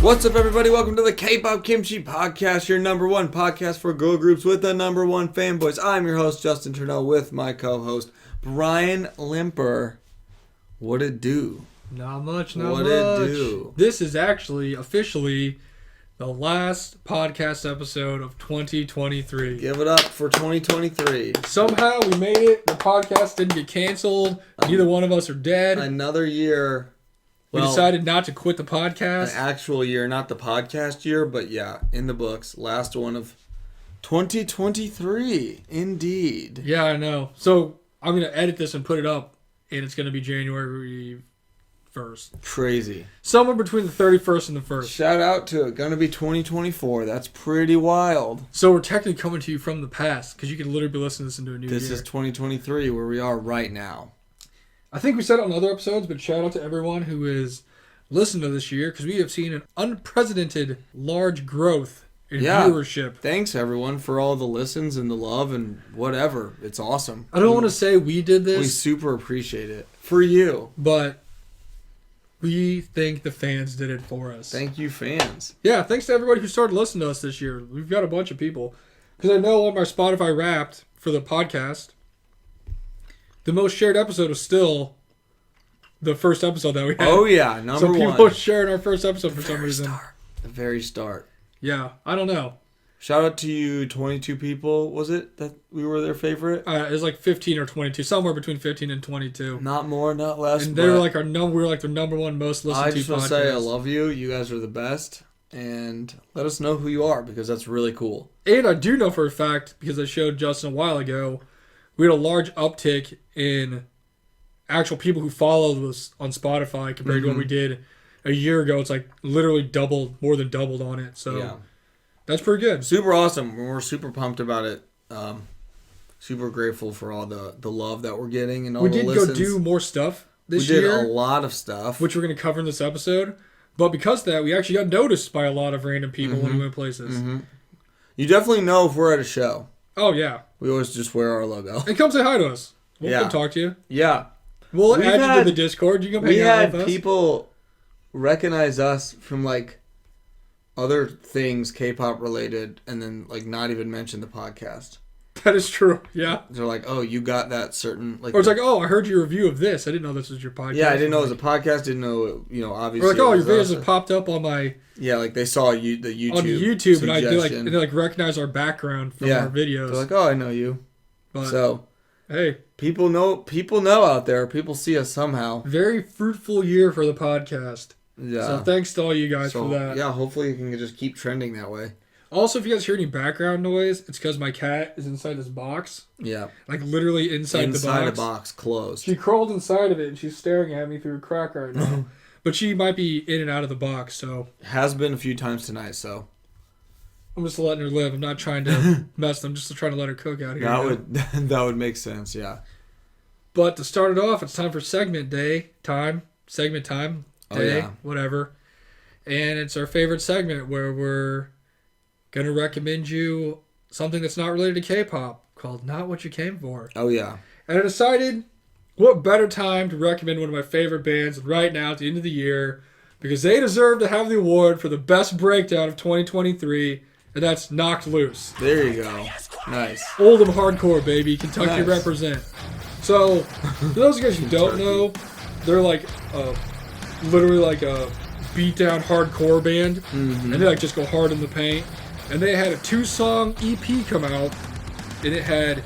What's up, everybody? Welcome to the Kpop Kimchi Podcast, your number one podcast for girl groups with the number one fanboys. I'm your host, Justin Turnell, with my co-host, Brian Limper. What it do? Not much. What it do? This is actually officially the last podcast episode of 2023. Give it up for 2023. Somehow we made it. The podcast didn't get canceled. Neither one of us are dead. Another year. We decided not to quit the podcast. An actual year, not the podcast year, but yeah, in the books. Last one of 2023. Indeed. Yeah, I know. So I'm going to edit this and put it up, and it's going to be January 1st. Crazy. Somewhere between the 31st and the 1st. Shout out to it. Gonna be 2024. That's pretty wild. So we're technically coming to you from the past, because you can literally be listening to this into a new year. This is 2023, where we are right now. I think we said it on other episodes, but shout out to everyone who is listening to this year, because we have seen an unprecedented large growth in viewership. Thanks, everyone, for all the listens and the love and whatever. It's awesome. I don't want to say we did this. We super appreciate it. For you. But we think the fans did it for us. Thank you, fans. Yeah, thanks to everybody who started listening to us this year. We've got a bunch of people. Because I know on our Spotify Wrapped for the podcast, the most shared episode was still the first episode that we had. Oh, yeah. Number one. So people sharing our first episode for some reason. The very start. Yeah, I don't know. Shout out to you, 22 people, was it, that we were their favorite? It was like 15 or 22, somewhere between 15 and 22. Not more, not less. And they were like we were like their number one most listened to podcast. I just want to say I love you. You guys are the best. And let us know who you are, because that's really cool. And I do know for a fact, because I showed Justin a while ago, we had a large uptick in actual people who followed us on Spotify compared to what we did a year ago. It's like literally more than doubled on it. So yeah. That's pretty good. Super awesome. We're super pumped about it. Super grateful for all the love that we're getting and all the listens. We did go do more stuff this year. We did a lot of stuff. Which we're going to cover in this episode. But because of that, we actually got noticed by a lot of random people when we went places. Mm-hmm. You definitely know if we're at a show. Oh, yeah. We always just wear our logo. And come say hi to us. We'll come talk to you. Yeah. We'll add you to the Discord. You can hang out with us. We had people recognize us from, like, other things K-pop related and then, like, not even mention the podcast. That is true. Yeah. They're like, oh, you got that certain... like. Or it's like, oh, I heard your review of this. I didn't know this was your podcast. Yeah, I didn't know it was a podcast. Didn't know, obviously... Or like, oh, your videos have popped up on my... Yeah, like they saw the YouTube on the YouTube, and they recognize our background from our videos. They're like, oh, I know you. But, so, hey, people know out there. People see us somehow. Very fruitful year for the podcast. Yeah. So thanks to all you guys for that. Yeah, hopefully you can just keep trending that way. Also, if you guys hear any background noise, it's because my cat is inside this box. Yeah. Like literally inside the box. Inside a box, closed. She crawled inside of it and she's staring at me through a crack right now. But she might be in and out of the box, so... Has been a few times tonight, so... I'm just letting her live. I'm not trying to mess them. I'm just trying to let her cook out here. That would make sense, yeah. But to start it off, it's time for segment time, whatever. And it's our favorite segment where we're going to recommend you something that's not related to K-pop called Not What You Came For. Oh, yeah. And I decided... what better time to recommend one of my favorite bands right now at the end of the year, because they deserve to have the award for the best breakdown of 2023, and that's Knocked Loose. There you go. Nice. Oldham hardcore, baby. Kentucky represent. So, for those of you guys who don't know, they're like literally like a beat-down hardcore band, and they like just go hard in the paint. And they had a 2-song EP come out, and it had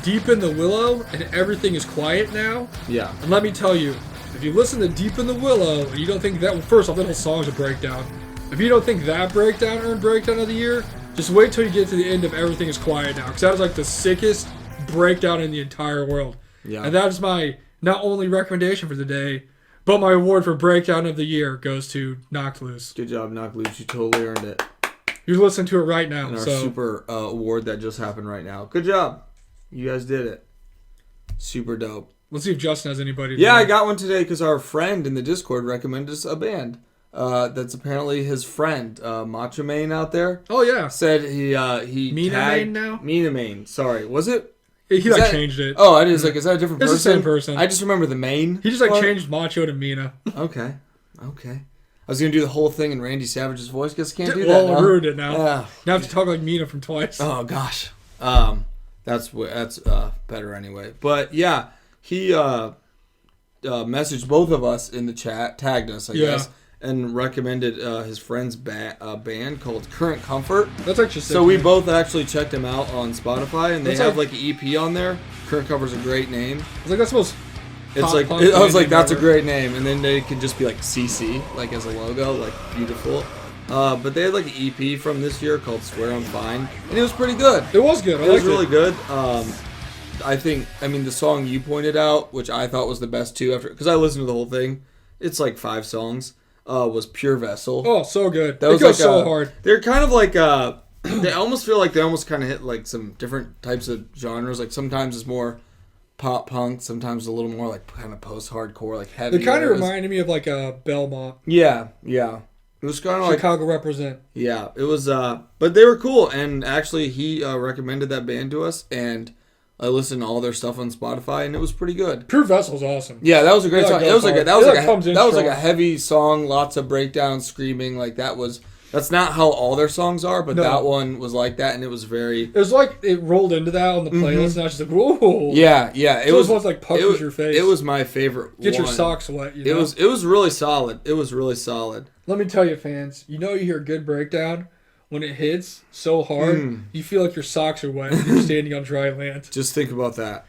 Deep in the Willow and Everything Is Quiet Now. Yeah. And let me tell you, if you listen to Deep in the Willow and you don't think that, well, first off, that whole song's a breakdown. If you don't think that breakdown earned breakdown of the year, just wait till you get to the end of Everything Is Quiet Now, because that is like the sickest breakdown in the entire world. Yeah. And that is my not only recommendation for the day, but my award for breakdown of the year goes to Knocked Loose. Good job, Knocked Loose. You totally earned it. You're listening to it right now. And our super award that just happened right now. Good job. You guys did it. Super dope. Let's see if Justin has anybody. Yeah, I got one today because our friend in the Discord recommended us a band. That's apparently his friend, Macho Main out there. Oh, yeah. Said he Mina Main now? Mina Main. Sorry. Was it? He changed it. Oh, I was like, is that a different person? It's the same person. I just remember the main. He just changed Macho to Mina. Okay. I was gonna do the whole thing in Randy Savage's voice. Guess I can't do that. Well, I now. ruined it now. Yeah. Now I have to talk like Mina from Twice. Oh gosh. That's better anyway. But yeah, he messaged both of us in the chat, tagged us, I guess, and recommended his friend's band called Current Comfort. That's actually sick. So we both actually checked him out on Spotify, and they have like an EP on there. Current Comfort's a great name. It's like that's the most. It's like I was like, that's a great name, and then they could just be like CC, like as a logo, like beautiful. But they had like an EP from this year called Swear I'm Fine, and it was pretty good. It was good. It was really good. I mean, the song you pointed out, which I thought was the best too, because I listened to the whole thing. It's like 5 songs. Was Pure Vessel. Oh, so good. That was goes like so hard. They're kind of like they almost feel like they almost kind of hit like some different types of genres. Like sometimes it's more pop punk, sometimes a little more like kind of post hardcore, like heavy. They kind of reminded me of like a Belmont. Yeah. It was kind of like Chicago represent. Yeah, it was. But they were cool, and actually he recommended that band to us, and I listened to all their stuff on Spotify, and it was pretty good. Pure Vessel's awesome. Yeah, that was a great song. That was like a heavy song, lots of breakdowns, screaming. Like that's not how all their songs are, but that one was like that, and it was very. It was like it rolled into that on the playlist, and I was just like, whoa. Yeah. It was ones like puckers your face. It was my favorite. Get your socks wet. You know? It was really solid. It was really solid. Let me tell you, fans. You hear a good breakdown when it hits so hard, you feel like your socks are wet and you're standing on dry land. Just think about that.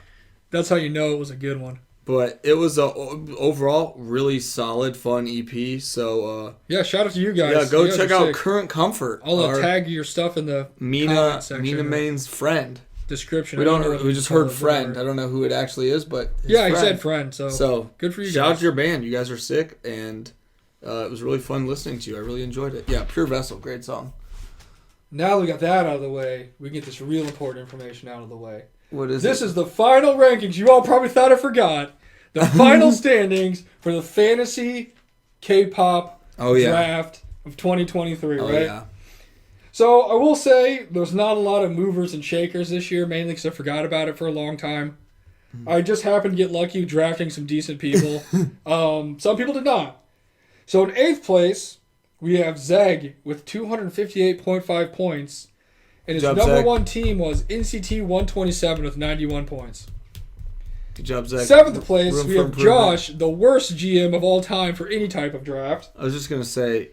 That's how you know it was a good one. But it was a overall really solid, fun EP. So yeah, shout out to you guys. Yeah, go guys check out Current Comfort. I'll tag your stuff in the comment section. Mina Main's friend. Description. We just heard friend. I don't know who it actually is, but he said friend. So good for you. Shout guys. out to your band. You guys are sick, and it was really fun listening to you. I really enjoyed it. Yeah, Pure Vessel, great song. Now that we got that out of the way, we can get this real important information out of the way. What is this? This is the final rankings. You all probably thought I forgot. The final standings for the Fantasy K-Pop draft of 2023, right? Yeah. So I will say there's not a lot of movers and shakers this year, mainly because I forgot about it for a long time. I just happened to get lucky drafting some decent people. Some people did not. So in 8th place, we have Zeg with 258.5 points. And his number one team was NCT 127 with 91 points. Good job, Zeg. 7th place, we have Josh, the worst GM of all time for any type of draft. I was just going to say,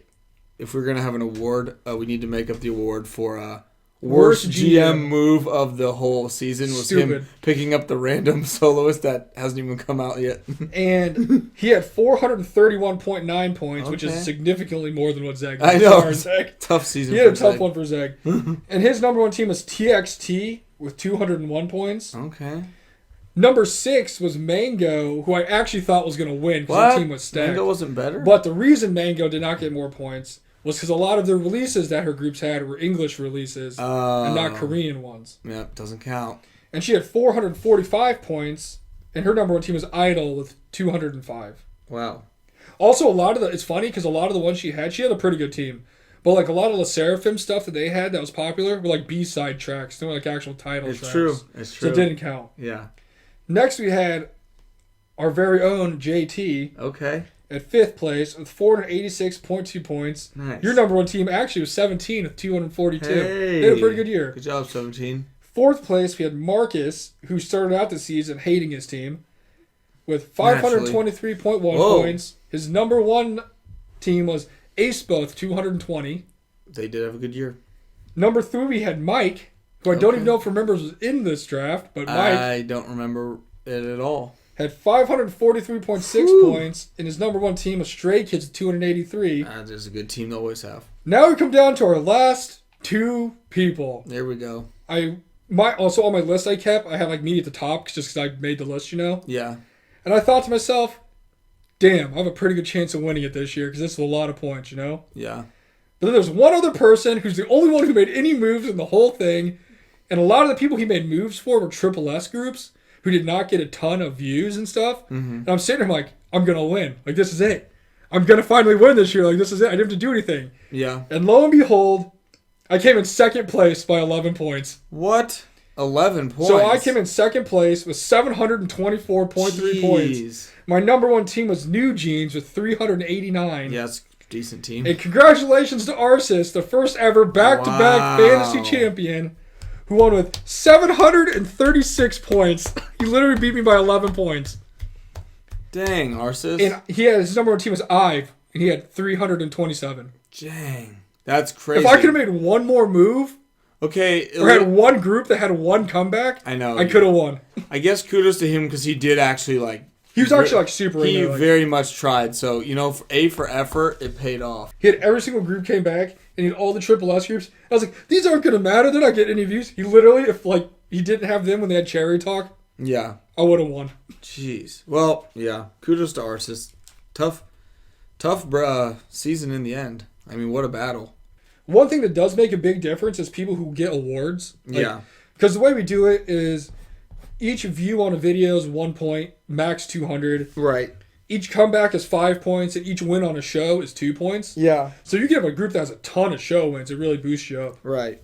if we're going to have an award, we need to make up the award for worst GM move of the whole season was him picking up the random soloist that hasn't even come out yet. And he had 431.9 points, which is significantly more than what Zeg had. I know. Zeg. Tough season. He had a tough one for Zeg. And his number one team was TXT with 201 points. Okay. Number 6 was Mango, who I actually thought was going to win because the team was stacked. Mango wasn't better? But the reason Mango did not get more points was because a lot of the releases that her groups had were English releases and not Korean ones. Yeah, doesn't count. And she had 445 points, and her number one team was Idol with 205. Wow. Also, it's funny because a lot of the ones she had a pretty good team. But like a lot of the Seraphim stuff that they had that was popular were like B-side tracks. They were like actual title tracks. It's true. So it didn't count. Yeah. Next we had our very own JT. Okay. At 5th place with 486.2 points. Nice. Your number one team actually was 17 with 242. Hey. They had a pretty good year. Good job, 17. 4th place, we had Marcus, who started out the season hating his team, with 523.1 points. His number one team was Acepo with 220. They did have a good year. Number 3, we had Mike, who I don't even know if remembers was in this draft, but Mike... I don't remember it at all. Had 543.6 points, and his number one team was Stray Kids at 283. That is a good team to always have. Now we come down to our last 2 people. There we go. Also on my list I had like me at the top just because I made the list, Yeah. And I thought to myself, damn, I have a pretty good chance of winning it this year because this is a lot of points, Yeah. But then there's one other person who's the only one who made any moves in the whole thing, and a lot of the people he made moves for were Triple S groups who did not get a ton of views and stuff. Mm-hmm. And I'm sitting there like, I'm going to win. Like, this is it. I'm going to finally win this year. Like, this is it. I didn't have to do anything. Yeah. And lo and behold, I came in 2nd place by 11 points. What? 11 points? So I came in 2nd place with 724.3 points. My number one team was New Jeans with 389. Yeah, it's Decent team. And congratulations to Arceus, the first ever back-to-back fantasy champion, who won with 736 points. He literally beat me by 11 points. Dang, Arceus. And his number one team was Ive, and he had 327. Dang. That's crazy. If I could have made one more move, okay, or had one group that had one comeback, I know. I could have won. I guess kudos to him because he did actually He was actually super. He in there, very much tried. So for effort, it paid off. He had every single group came back, and he had all the Triple S groups. I was like, these aren't gonna matter. They're not getting any views. He literally, if he didn't have them when they had Cherry Talk, yeah, I would have won. Jeez. Well, yeah. Kudos to Arceus. Tough season in the end. I mean, what a battle. One thing that does make a big difference is people who get awards. Yeah. Because the way we do it is each view on a video is 1 point, max 200. Right. Each comeback is 5 points, and each win on a show is 2 points. Yeah. So you get a group that has a ton of show wins. It really boosts you up. Right.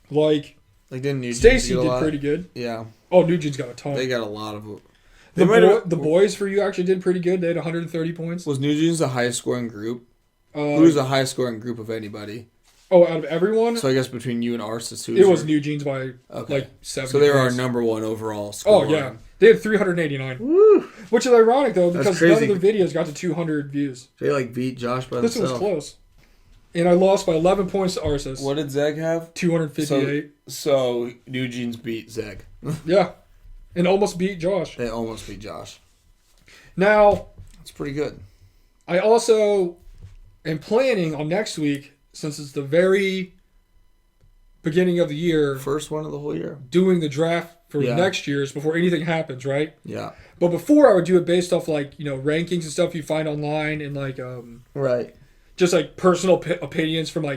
Like didn't New Stacy did pretty good. Yeah. Oh, New Jeans got a ton. They got a lot of them. The boys for you actually did pretty good. They had 130 points. Was New Jeans the highest scoring group? Who's the highest scoring group of anybody? Oh, out of everyone? So I guess between you and Arceus, it was New Jeans by 70. So they were our number one overall score. Oh, yeah. They had 389. Woo! Which is ironic, though, because none of their videos got to 200 views. They beat Josh by themselves. This one was close. And I lost by 11 points to Arceus. What did Zeg have? 258. So New Jeans beat Zeg. Yeah. And almost beat Josh. They almost beat Josh. Now, that's pretty good. I also am planning on next week, since it's the very beginning of the year. First one of the whole year. Doing the draft for next year's before anything happens, right? Yeah. But before I would do it based off rankings and stuff you find online and right. Just personal opinions from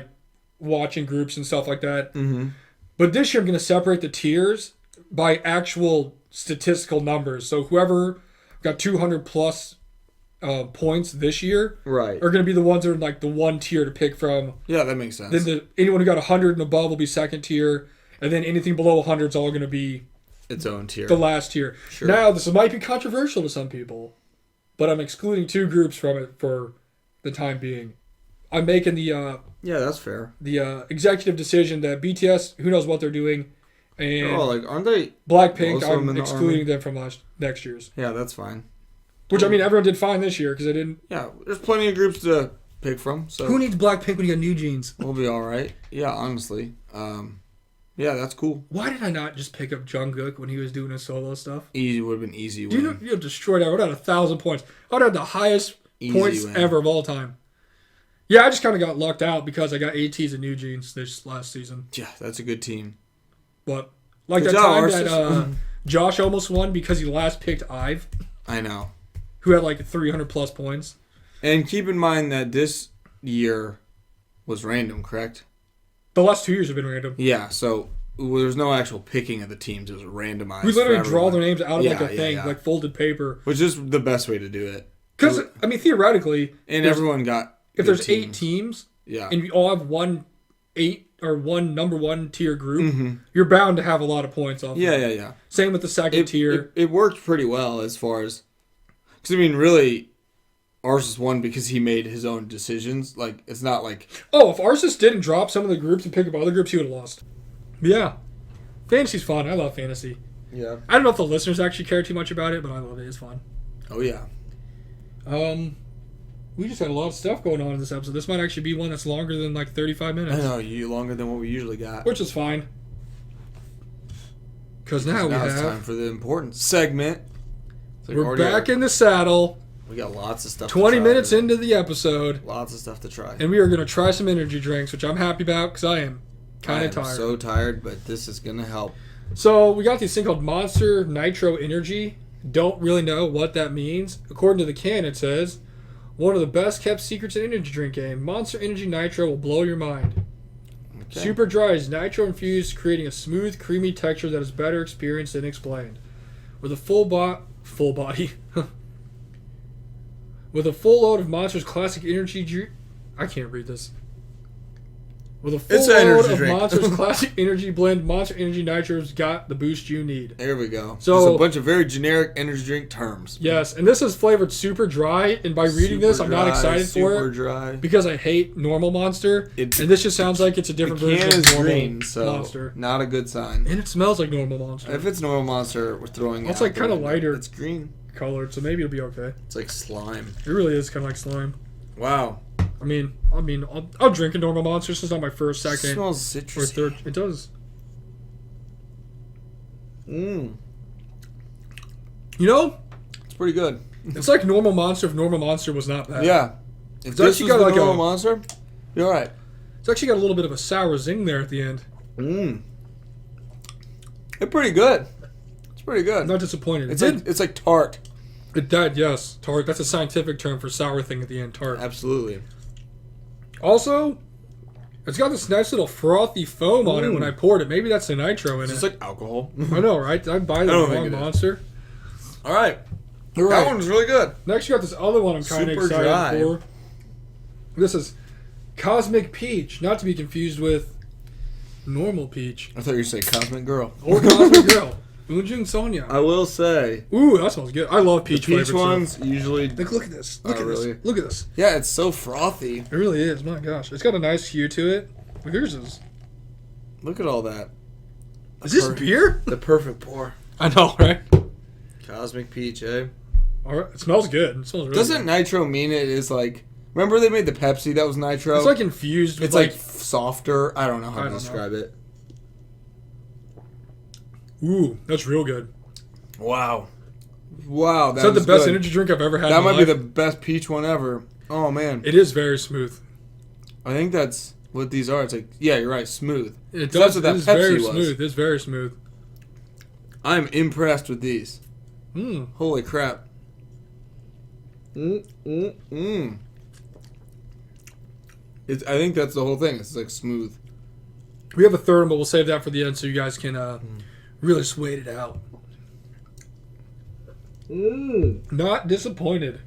watching groups and stuff like that. Mm-hmm. But this year I'm going to separate the tiers by actual statistical numbers. So whoever got 200 plus points this year right. are going to be the ones that are the one tier to pick from. Yeah, that makes sense. Then anyone who got 100 and above will be second tier. And then anything below 100 is all going to be its own tier. The last tier. Sure. Now, this might be controversial to some people, but I'm excluding two groups from it for the time being. I'm making the yeah, that's fair. The executive decision that BTS, who knows what they're doing, and aren't they Blackpink? I'm excluding them from next year's. Yeah, that's fine. Which I mean, everyone did fine this year because I didn't. Yeah, there's plenty of groups to pick from. So who needs Blackpink when you got New Jeans? We'll be all right. Yeah, honestly. Yeah, that's cool. Why did I not just pick up Jungkook when he was doing his solo stuff? Easy would have been easy. You destroyed. I would have had 1,000 points. I would have had the highest points ever of all time. Yeah, I just kind of got lucked out because I got ATs and New Jeans this last season. Yeah, that's a good team. But that time that Josh almost won because he last picked Ive. I know. Who had 300 plus points. And keep in mind that this year was random, correct? The last 2 years have been random. Yeah, so there's no actual picking of the teams. It was randomized. We literally draw their names out of a thing, like folded paper. Which is the best way to do it. Because, I mean, theoretically... And everyone got... If there's teams. 8 teams, and we all have one number one tier group, you're bound to have a lot of points off. Yeah. Same with the second tier. It worked pretty well as far as... Because, I mean, really, Arceus won because he made his own decisions. It's not like... Oh, if Arceus didn't drop some of the groups and pick up other groups, he would have lost. Yeah. Fantasy's fun. I love fantasy. Yeah. I don't know if the listeners actually care too much about it, but I love it. It's fun. Oh, yeah. We just had a lot of stuff going on in this episode. This might actually be one that's longer than 35 minutes. I know, longer than what we usually got. Which is fine. Because now it's time for the important segment. We're back in the saddle. We got lots of stuff 20 minutes into the episode. Lots of stuff to try. And we are going to try some energy drinks, which I'm happy about because I am kind of tired. I'm so tired, but this is going to help. So we got this thing called Monster Nitro Energy. Don't really know what that means. According to the can, it says... One of the best kept secrets in energy drink game. Monster Energy Nitro will blow your mind. Okay. Super dry is nitro infused, creating a smooth, creamy texture that is better experienced than explained. With a full body. With a full load of Monster's classic energy drink. I can't read this. With a full It's an load energy of drink. Monster's classic energy blend, Monster Energy Nitro's got the boost you need. There we go. So Just a bunch of very generic energy drink terms. Yes, and this is flavored super dry. And by reading Super this, I'm not dry, excited for super it dry. because I hate normal Monster. And this just sounds like it's a The different can version is of normal green, so Monster. not a good sign. And it smells like normal Monster. If it's normal Monster, we're throwing it It's out like the kind of window. lighter It's green. colored, so maybe it'll be okay. It's like slime. It really is kind of like slime. Wow. I mean, I'll drink a normal Monster. This is not my first, It second, smells or citrusy. third. It does. Mmm. You know, It's pretty good. it's like normal Monster if normal Monster was not bad. Yeah. If It's this actually was got the like normal a- Monster, you're alright. It's actually got a little bit of a sour zing there at the end. Mmm. It's pretty good. It's pretty good. I'm not disappointed. It's like tart. Yes. Tart. That's a scientific term for sour thing at the end. Tart. Absolutely. Also, it's got this nice little frothy foam on it when I poured it. Maybe that's the nitro in It's it. just like alcohol. I know, right? Did I buy the don't think wrong it is. Monster? Alright. You're That right. one's really good. Next, you got this other one I'm kind of Super excited dry. for. This is Cosmic Peach, not to be confused with normal peach. I thought you were saying Cosmic Girl. Or Cosmic Girl. Unjung Sonya. I will say, Ooh, that smells good. I love peach the peach flavored ones stuff. usually... Like, look at this. Look Oh, at really? this. Look at this. Yeah, it's so frothy. It really is. My gosh. It's got a nice hue to it. Look, yours is. Look at all that. Is this beer? The perfect pour. I know, right? Cosmic Peach, eh? All right. It smells good. It smells really Doesn't good. nitro mean it is like... Remember they made the Pepsi that was nitro? It's like infused with It's like softer. I don't know how I to don't describe it. Ooh, that's real good. Wow. Wow, Is that the best good. energy drink I've ever had That in my might be life? the best peach one ever. Oh, man. It is very smooth. I think that's what these are. It's like, yeah, you're right, smooth. It So does. that's what that It is Pepsi very was. smooth. It's very smooth. I'm impressed with these. Mm. Holy crap. I think that's the whole thing. It's like smooth. We have a third one, but we'll save that for the end so you guys can really just wait it out. Not disappointed.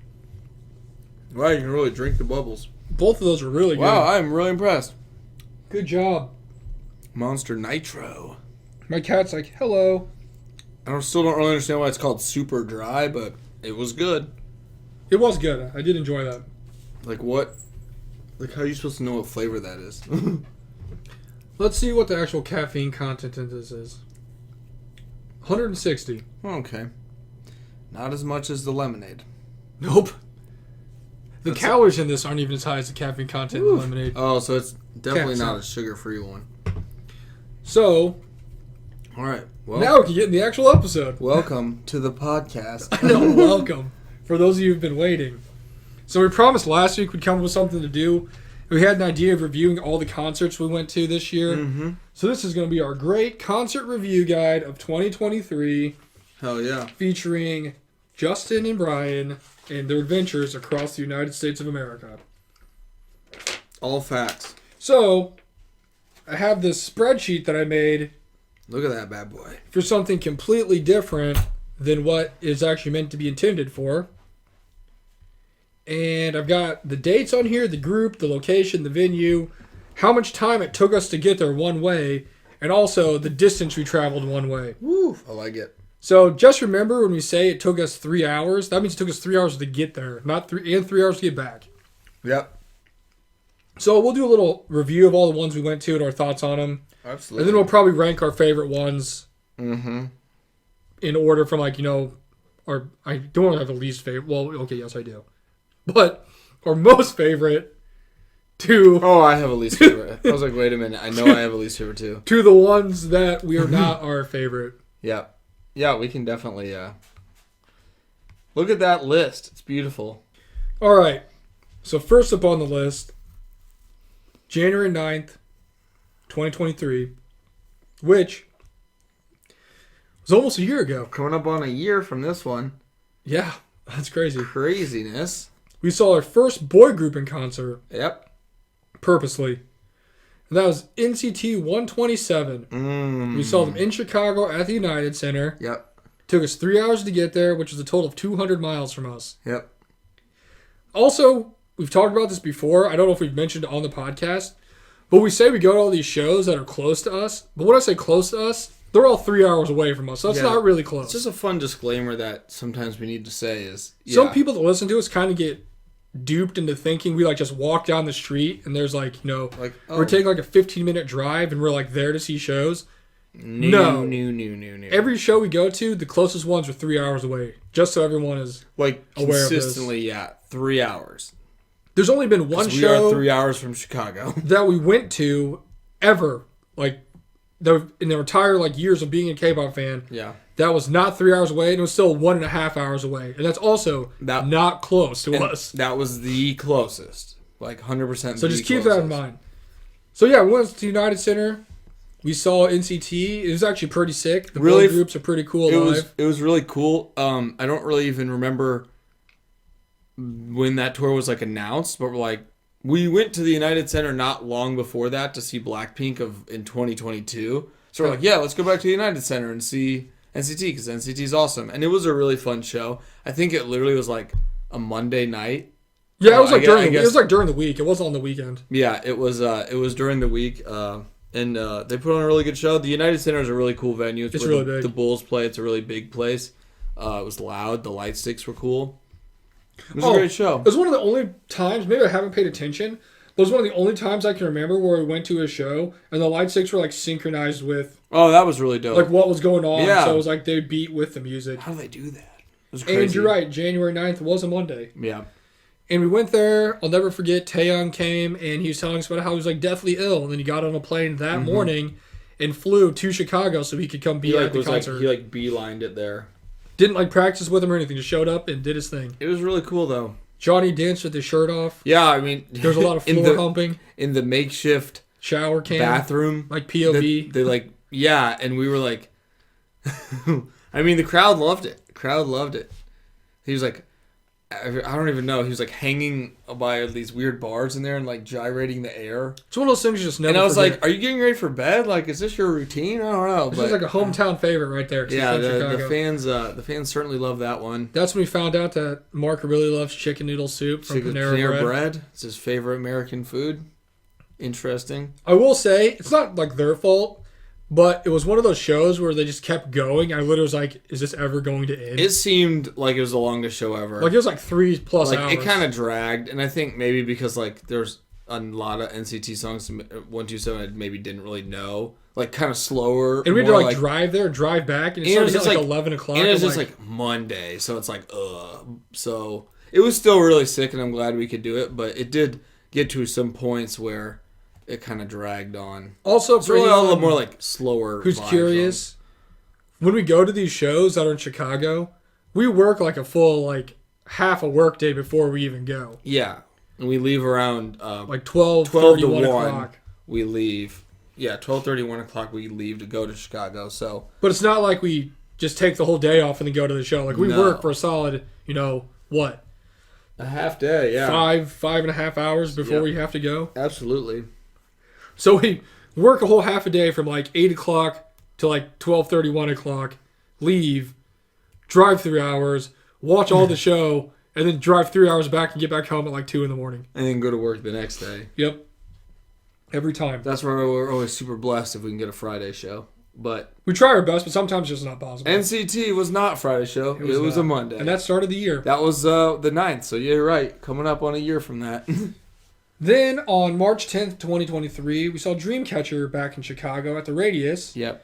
Wow, you can really drink the bubbles. Both of those are really Wow, good. I'm really impressed. Good job. Monster Nitro. My cat's like, hello. Still don't really understand why it's called super dry, but it was good. It was good. I did enjoy that. Like what? Like how are you supposed to know what flavor that is? Let's see what the actual caffeine content in this is. 160. Okay. Not as much as the lemonade. Nope. The That's calories in this aren't even as high as the caffeine content in the lemonade. Oh, so it's definitely Can't not say. a sugar-free one. So, All right. Well, now we can get in the actual episode. welcome to the podcast. I know, welcome. For those of you who've been waiting. So we promised last week we'd come up with something to do. We had an idea of reviewing all the concerts we went to this year. Mm-hmm. So this is going to be our great concert review guide of 2023, Hell yeah. featuring Justin and Brian and their adventures across the United States of America. All facts. So, I have this spreadsheet that I made Look at that bad boy. for something completely different than what is actually meant to be intended for. And I've got the dates on here, the group, the location, the venue, how much time it took us to get there one way, and also the distance we traveled one way. Woo. I like it. So just remember when we say it took us 3 hours, that means it took us 3 hours to get there, not 3 hours to get back. Yep. So we'll do a little review of all the ones we went to and our thoughts on them. Absolutely. And then we'll probably rank our favorite ones Mm-hmm. in order from or I don't have a least favorite. Well, okay, yes I do. But our most favorite to Oh, I have a least favorite. I was like, wait a minute. I know I have a least favorite too. to the ones that we are not our favorite. Yeah. Yeah, we can definitely look at that list. It's beautiful. All right. So first up on the list, January 9th, 2023, which was almost a year ago. Coming up on a year from this one. Yeah, that's crazy. Craziness. We saw our first boy group in concert Yep. purposely. And that was NCT 127. We saw them in Chicago at the United Center. Yep. Took us 3 hours to get there, which was a total of 200 miles from us. Yep. Also, we've talked about this before. I don't know if we've mentioned it on the podcast, But we say we go to all these shows that are close to us. But when I say close to us, they're all 3 hours away from us. So that's not really close. It's just a fun disclaimer that sometimes we need to say is... Some people that listen to us kind of get duped into thinking we like just walk down the street and there's like, we're taking like a 15-minute drive and we're like there to see shows. No. Every show we go to, the closest ones are 3 hours away. Just so everyone is like aware consistently, of this. 3 hours. There's only been one show... We are 3 hours from Chicago. ...that we went to ever, like, in the entire like years of being a K-pop fan. Yeah. That was not 3 hours away, and it was still 1.5 hours away. And that's also not close to us. That was the closest. Like, 100% So just keep that in mind. So yeah, we went to United Center. We saw NCT. It was actually pretty sick. The boy groups are pretty cool live. It was really cool. I don't really even remember when that tour was, like, announced. But, like, we went to the United Center not long before that to see Blackpink in 2022. So we're like, yeah, let's go back to the United Center and see... NCT, because NCT is awesome. And it was a really fun show. I think it literally was like a Monday night. Yeah, it was like during the week. It wasn't on the weekend. Yeah, it was during the week. And they put on a really good show. The United Center is a really cool venue. It's really big. The Bulls play. It's a really big place. It was loud. The light sticks were cool. It was a great show. It was one of the only times, maybe I haven't paid attention, but it was one of the only times I can remember where we went to a show and the light sticks were like synchronized with... Oh, that was really dope. Like what was going on. Yeah. So it was like they beat with the music. How do they do that? It was crazy. And you're right. January 9th was a Monday. Yeah. And we went there. I'll never forget. Taeyong came and he was telling us about how he was like deathly ill. And then he got on a plane that morning and flew to Chicago so he could come be at the concert. He beelined it there. Didn't like practice with him or anything. Just showed up and did his thing. It was really cool though. Johnny danced with his shirt off. Yeah, I mean... There's a lot of floor humping. In the makeshift... shower cam. Bathroom. Like POV. They like... Yeah, and we were like... I mean, the crowd loved it. The crowd loved it. He was like... I don't even know. He was like hanging by these weird bars in there and like gyrating the air. It's one of those things you just never And I was forget. like, are you getting ready for bed? Like, is this your routine? I don't know. This is like a hometown favorite right there. Yeah, the fans certainly love that one. That's when we found out that Mark really loves chicken noodle soup from Panera Bread. It's his favorite American food. Interesting. I will say, it's not like their fault, but it was one of those shows where they just kept going. I literally was like, is this ever going to end? It seemed like it was the longest show ever. Like it was like 3+ hours. It kind of dragged, and I think maybe because like there's a lot of NCT songs 127 I maybe didn't really know. Like kind of slower. And we had to like drive there, drive back, and it started at like 11 o'clock. And it was just like Monday, so it's like, So it was still really sick, and I'm glad we could do it, but it did get to some points where it kind of dragged on. Also, it's really a little more like slower. Who's curious? When we go to these shows that are in Chicago, we work like a full like half a work day before we even go. Yeah, and we leave around like 12 to 1 o'clock. We leave. Yeah, 12:30, 1 o'clock. We leave to go to Chicago. So, but it's not like we just take the whole day off and then go to the show. Like we work for a solid, what? A half day. Yeah, 5.5 hours before we have to go. Absolutely. So we work a whole half a day from like 8 o'clock to like 12:30, 1 o'clock, leave, drive 3 hours, watch all the show, and then drive 3 hours back and get back home at like 2 in the morning. And then go to work the next day. Yep. Every time. That's where we're always super blessed if we can get a Friday show. But we try our best, but sometimes it's just not possible. NCT was not Friday show. It was a Monday. And that started the year. That was the 9th, so you're right. Coming up on a year from that. Then, on March 10th, 2023, we saw Dreamcatcher back in Chicago at the Radius. Yep.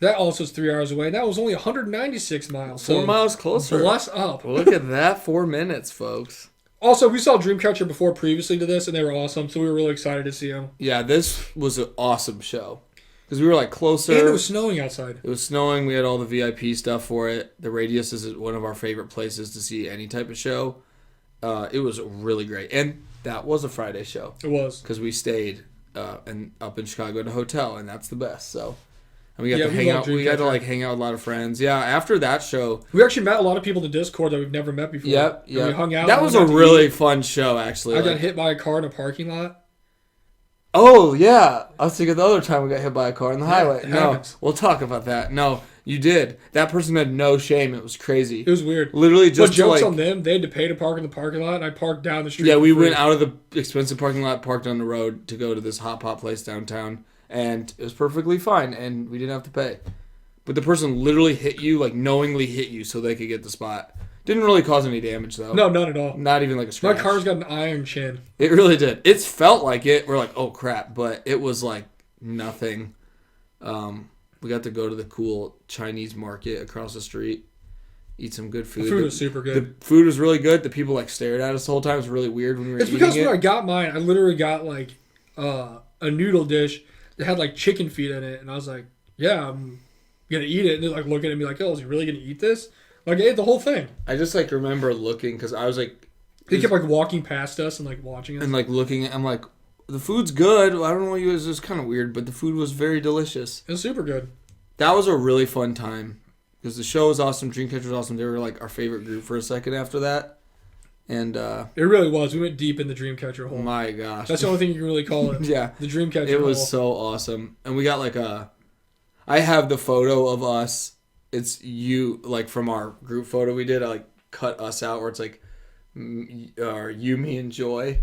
That also is 3 hours away. That was only 196 miles. 4 miles closer. Bless up. Look at that. 4 minutes, folks. Also, we saw Dreamcatcher before previously to this, and they were awesome, so we were really excited to see them. Yeah, this was an awesome show. Because we were, like, closer. And it was snowing outside. It was snowing. We had all the VIP stuff for it. The Radius is one of our favorite places to see any type of show. It was really great. And that was a Friday show. It was. Because we stayed up in Chicago in a hotel, and that's the best. So, and we got to hang out. We got to like hang out with a lot of friends. Yeah, after that show, we actually met a lot of people in the Discord that we've never met before. Yep. We hung out. That was a really fun show, actually. I got hit by a car in a parking lot. Oh yeah, I was thinking the other time we got hit by a car on the highway. No, we'll talk about that. No, You did. That person had no shame. It was crazy. It was weird. Literally just But jokes on them. They had to pay to park in the parking lot, and I parked down the street. Yeah, we went out of the expensive parking lot, parked on the road to go to this hot pot place downtown, and it was perfectly fine, and we didn't have to pay. But the person literally hit you, like knowingly hit you so they could get the spot. Didn't really cause any damage, though. No, none at all. Not even like a scratch. My car's got an iron chin. It really did. It's felt like it. We're like, oh crap, but it was like nothing. We got to go to the cool Chinese market across the street, eat some good food. The food was super good. The food was really good. The people like stared at us the whole time. It was really weird when we were eating it. It's because when I got mine, I literally got like a noodle dish that had like chicken feet in it, and I was like, yeah, I'm gonna eat it. And they're like looking at me like, oh, is he really gonna eat this? Like, I ate the whole thing. I just like remember looking because I was like, they kept like walking past us and like watching us and like looking. I'm like, the food's good. I don't know what you guys. It was kind of weird, but the food was very delicious. It was super good. That was a really fun time because the show was awesome. Dreamcatcher was awesome. They were like our favorite group for a second after that, and it really was. We went deep in the Dreamcatcher hole. My gosh, that's the only thing you can really call it. Yeah, the Dreamcatcher. It was hole. So awesome, and we got like I have the photo of us. It's you, like from our group photo we did. I like cut us out where it's like, you, me, and Joy.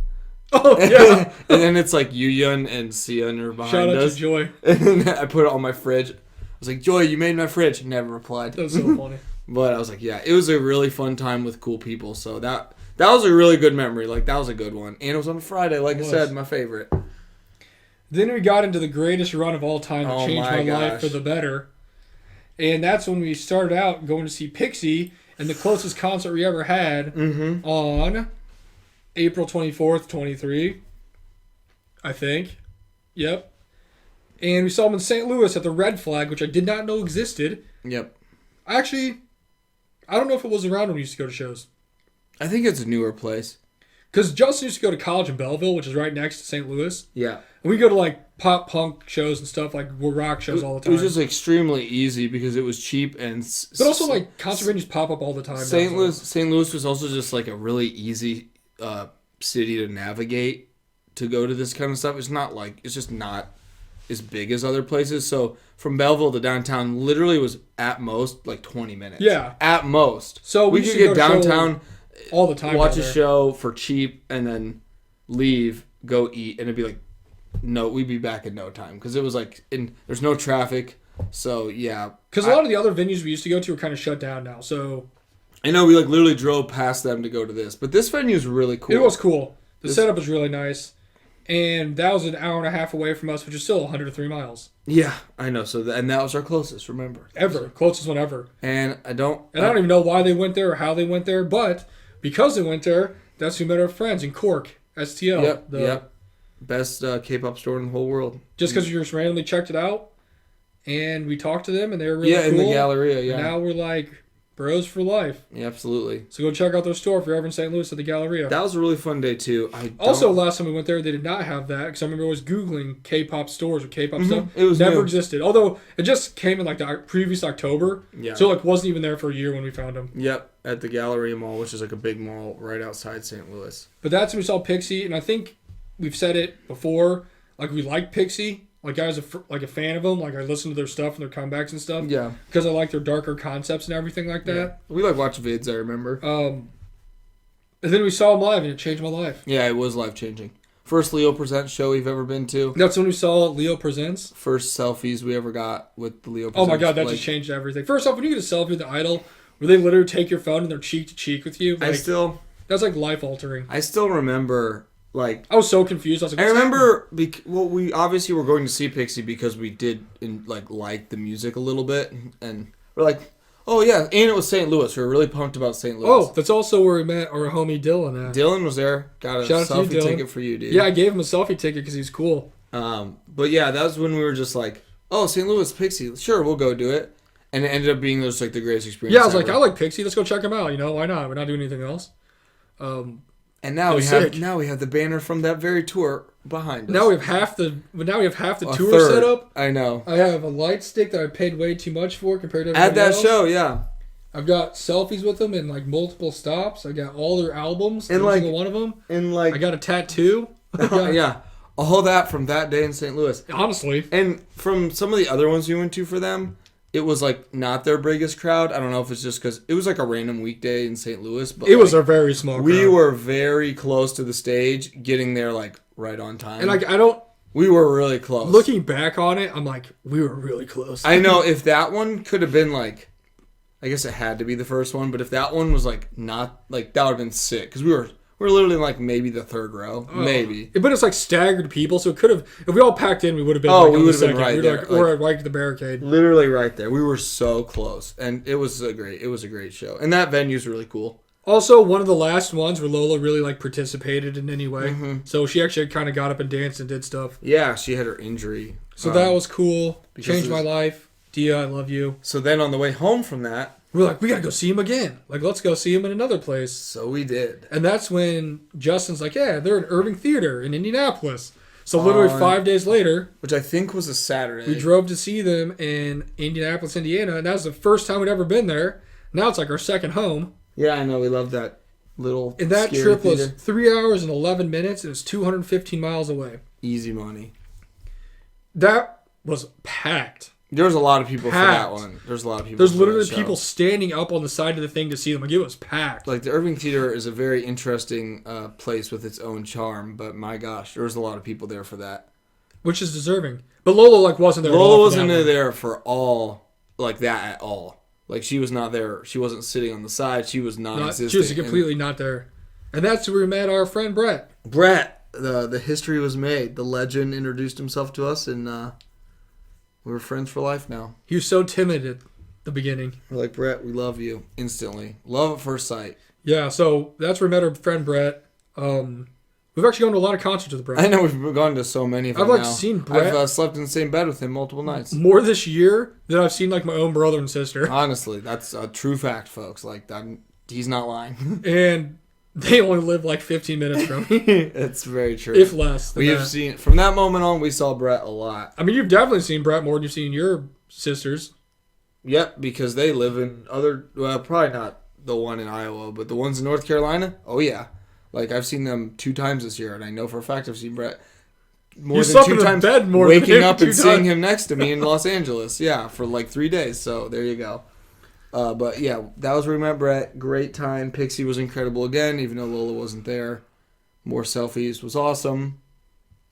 Oh yeah, and then it's like Yuyun and Sian are behind Shout out us. to Joy. And then I put it on my fridge. I was like, Joy, you made my fridge. Never replied. That was so funny. But I was like, yeah, it was a really fun time with cool people. So that was a really good memory. Like that was a good one, and it was on a Friday. Like I said, my favorite. Then we got into the greatest run of all time that changed my life for the better. And that's when we started out going to see Pixie and the closest concert we ever had on April 24th, 23, I think. Yep. And we saw them in St. Louis at the Red Flag, which I did not know existed. Yep. Actually, I don't know if it was around when we used to go to shows. I think it's a newer place. Because Justin used to go to college in Belleville, which is right next to St. Louis. Yeah. And we go to like pop punk shows and stuff, like rock shows all the time. It was just extremely easy because it was cheap and. But also like concert venues pop up all the time. St. Louis was also just like a really easy city to navigate to go to this kind of stuff. It's just not as big as other places. So from Belleville to downtown literally was at most like 20 minutes. Yeah. At most. So we could get downtown all the time. Watch a show for cheap and then leave, go eat, and it'd be like, no, we'd be back in no time because it was like, there's no traffic. So yeah, because a lot of the other venues we used to go to are kind of shut down now. So I know we like literally drove past them to go to this, but this venue is really cool. It was cool. The setup was really nice, and that was an hour and a half away from us, which is still 103 miles. Yeah, I know. So and that was our closest. Remember, closest one ever. And I don't even know why they went there or how they went there, but because they went there, that's who met our friends in Cork, STL. Yep. Best K-pop store in the whole world. Just because we just randomly checked it out, and we talked to them, and they were really cool. In the Galleria, yeah. And now we're like bros for life. Yeah, absolutely. So go check out their store if you're ever in St. Louis at the Galleria. That was a really fun day, too. Also, last time we went there, they did not have that, because I remember I was Googling K-pop stores or K-pop stuff. It was never new. existed. Although, it just came in like the previous October. Yeah. So it wasn't even there for a year when we found them. Yep, at the Galleria Mall, which is like a big mall right outside St. Louis. But that's when we saw Pixie, and I think we've said it before. Like, we like Pixie. Like, I was a fan of them. Like, I listen to their stuff and their comebacks and stuff. Yeah. Because I like their darker concepts and everything like that. Yeah. We like watch vids, I remember. And then we saw them live, and it changed my life. Yeah, it was life-changing. First Leo Presents show we've ever been to. That's when we saw Leo Presents. First selfies we ever got with the Leo Presents. Oh my god, that just changed everything. First off, when you get a selfie with the idol, where they literally take your phone and they're cheek to cheek with you. Like, that's like life-altering. I still remember... Like, I was so confused. I was like, I remember, we obviously were going to see Pixie because we did like the music a little bit, and we're like, oh yeah, and it was St. Louis. We were really pumped about St. Louis. Oh, that's also where we met our homie Dylan at. Dylan was there. Got a selfie ticket for you, dude. Yeah, I gave him a selfie ticket because he's cool. But yeah, that was when we were just like, oh, St. Louis, Pixie, sure, we'll go do it, and it ended up being just like the greatest experience. Yeah, I was ever. like, I like Pixie. Let's go check him out. You know, why not? We're not doing anything else. And now we have the banner from that very tour behind us. Now we have half the tour set up. I know. I have a light stick that I paid way too much for compared to everybody else. At that show, yeah. I've got selfies with them in like multiple stops. I got all their albums, and every single one of them. And like I got a tattoo. Yeah. All that from that day in St. Louis. Honestly. And from some of the other ones we went to for them, it was like not their biggest crowd. I don't know if it's just because it was like a random weekday in St. Louis, but it was a very small crowd. We were very close to the stage, getting there like right on time. And like we were really close. Looking back on it, I'm like, we were really close. I know if that one could have been like, I guess it had to be the first one, but if that one was like not like that would have been sick because we were literally like maybe the third row, maybe. But it's like staggered people, so it could have. If we all packed in, we would have been. We would have been right there, or like the barricade. Literally right there. We were so close, and it was a great show, and that venue's really cool. Also, one of the last ones where Lola really like participated in any way, so she actually kind of got up and danced and did stuff. Yeah, she had her injury, so that was cool. Changed my life. Dia, I love you. So then on the way home from that, we're like, we gotta go see him again. Like, let's go see him in another place. So we did. And that's when Justin's like, yeah, they're in Irving Theater in Indianapolis. So literally 5 days later, which I think was a Saturday, we drove to see them in Indianapolis, Indiana. And that was the first time we'd ever been there. Now it's like our second home. Yeah, I know. We love that little And that trip theater. was 3 hours and 11 minutes. And it was 215 miles away. Easy money. That was packed. There was a lot of people for that one. There's literally people standing up on the side of the thing to see them. Like, it was packed. Like, the Irving Theater is a very interesting place with its own charm, but my gosh, there was a lot of people there for that. Which is deserving. But Lola, like, wasn't there at all. Lola wasn't there for all, like, that at all. Like, she was not there. She wasn't sitting on the side. She was non-existent. She was completely not there. And that's where we met our friend Brett. Brett, the history was made. The legend introduced himself to us, and we're friends for life now. He was so timid at the beginning. We're like, Brett, we love you instantly. Love at first sight. Yeah, so that's where we met our friend Brett. We've actually gone to a lot of concerts with Brett. I know we've gone to so many of them. I've seen Brett. I've slept in the same bed with him multiple nights. More this year than I've seen like my own brother and sister. Honestly, that's a true fact, folks. Like he's not lying. And they only live like 15 minutes from me. It's very true. If less. We have seen from that moment on. We saw Brett a lot. I mean, you've definitely seen Brett more than you've seen your sisters. Yep, because they live in other. Well, probably not the one in Iowa, but the ones in North Carolina. Oh yeah, like I've seen them 2 times this year, and I know for a fact I've seen Brett more than 2 times. Bed more waking up and seeing him next to me in Los Angeles. Yeah, for like 3 days. So there you go. But yeah, that was where we met Brett. Great time. Pixie was incredible again, even though Lola wasn't there. More selfies was awesome.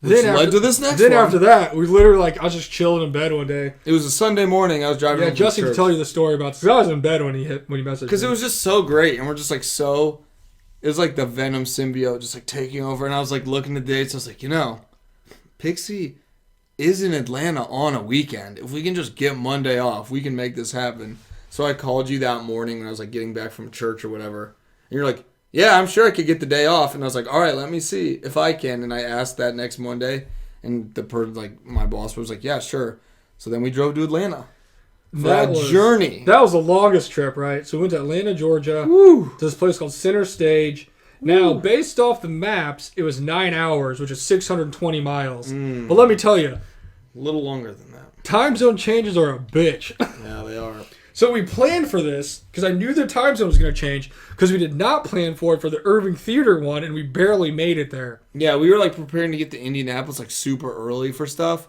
Which led to this next one. Then after that, we literally I was just chilling in bed one day. It was a Sunday morning. I was driving. Yeah, Justin can tell you the story about this. I was in bed when he messaged me. Because it was just so great, and we're just like so. It was like the Venom symbiote just like taking over, and I was like looking at the dates. I was like, Pixie is in Atlanta on a weekend. If we can just get Monday off, we can make this happen. So I called you that morning when I was like getting back from church or whatever. And you're like, yeah, I'm sure I could get the day off. And I was like, all right, let me see if I can. And I asked that next Monday. And my boss was like, yeah, sure. So then we drove to Atlanta. Journey. That was the longest trip, right? So we went to Atlanta, Georgia, to this place called Center Stage. Now, based off the maps, it was 9 hours, which is 620 miles. But let me tell you. A little longer than that. Time zone changes are a bitch. Yeah, they are. So we planned for this because I knew the time zone was going to change because we did not plan for it for the Irving Theater one, and we barely made it there. Yeah, we were like preparing to get to Indianapolis like super early for stuff,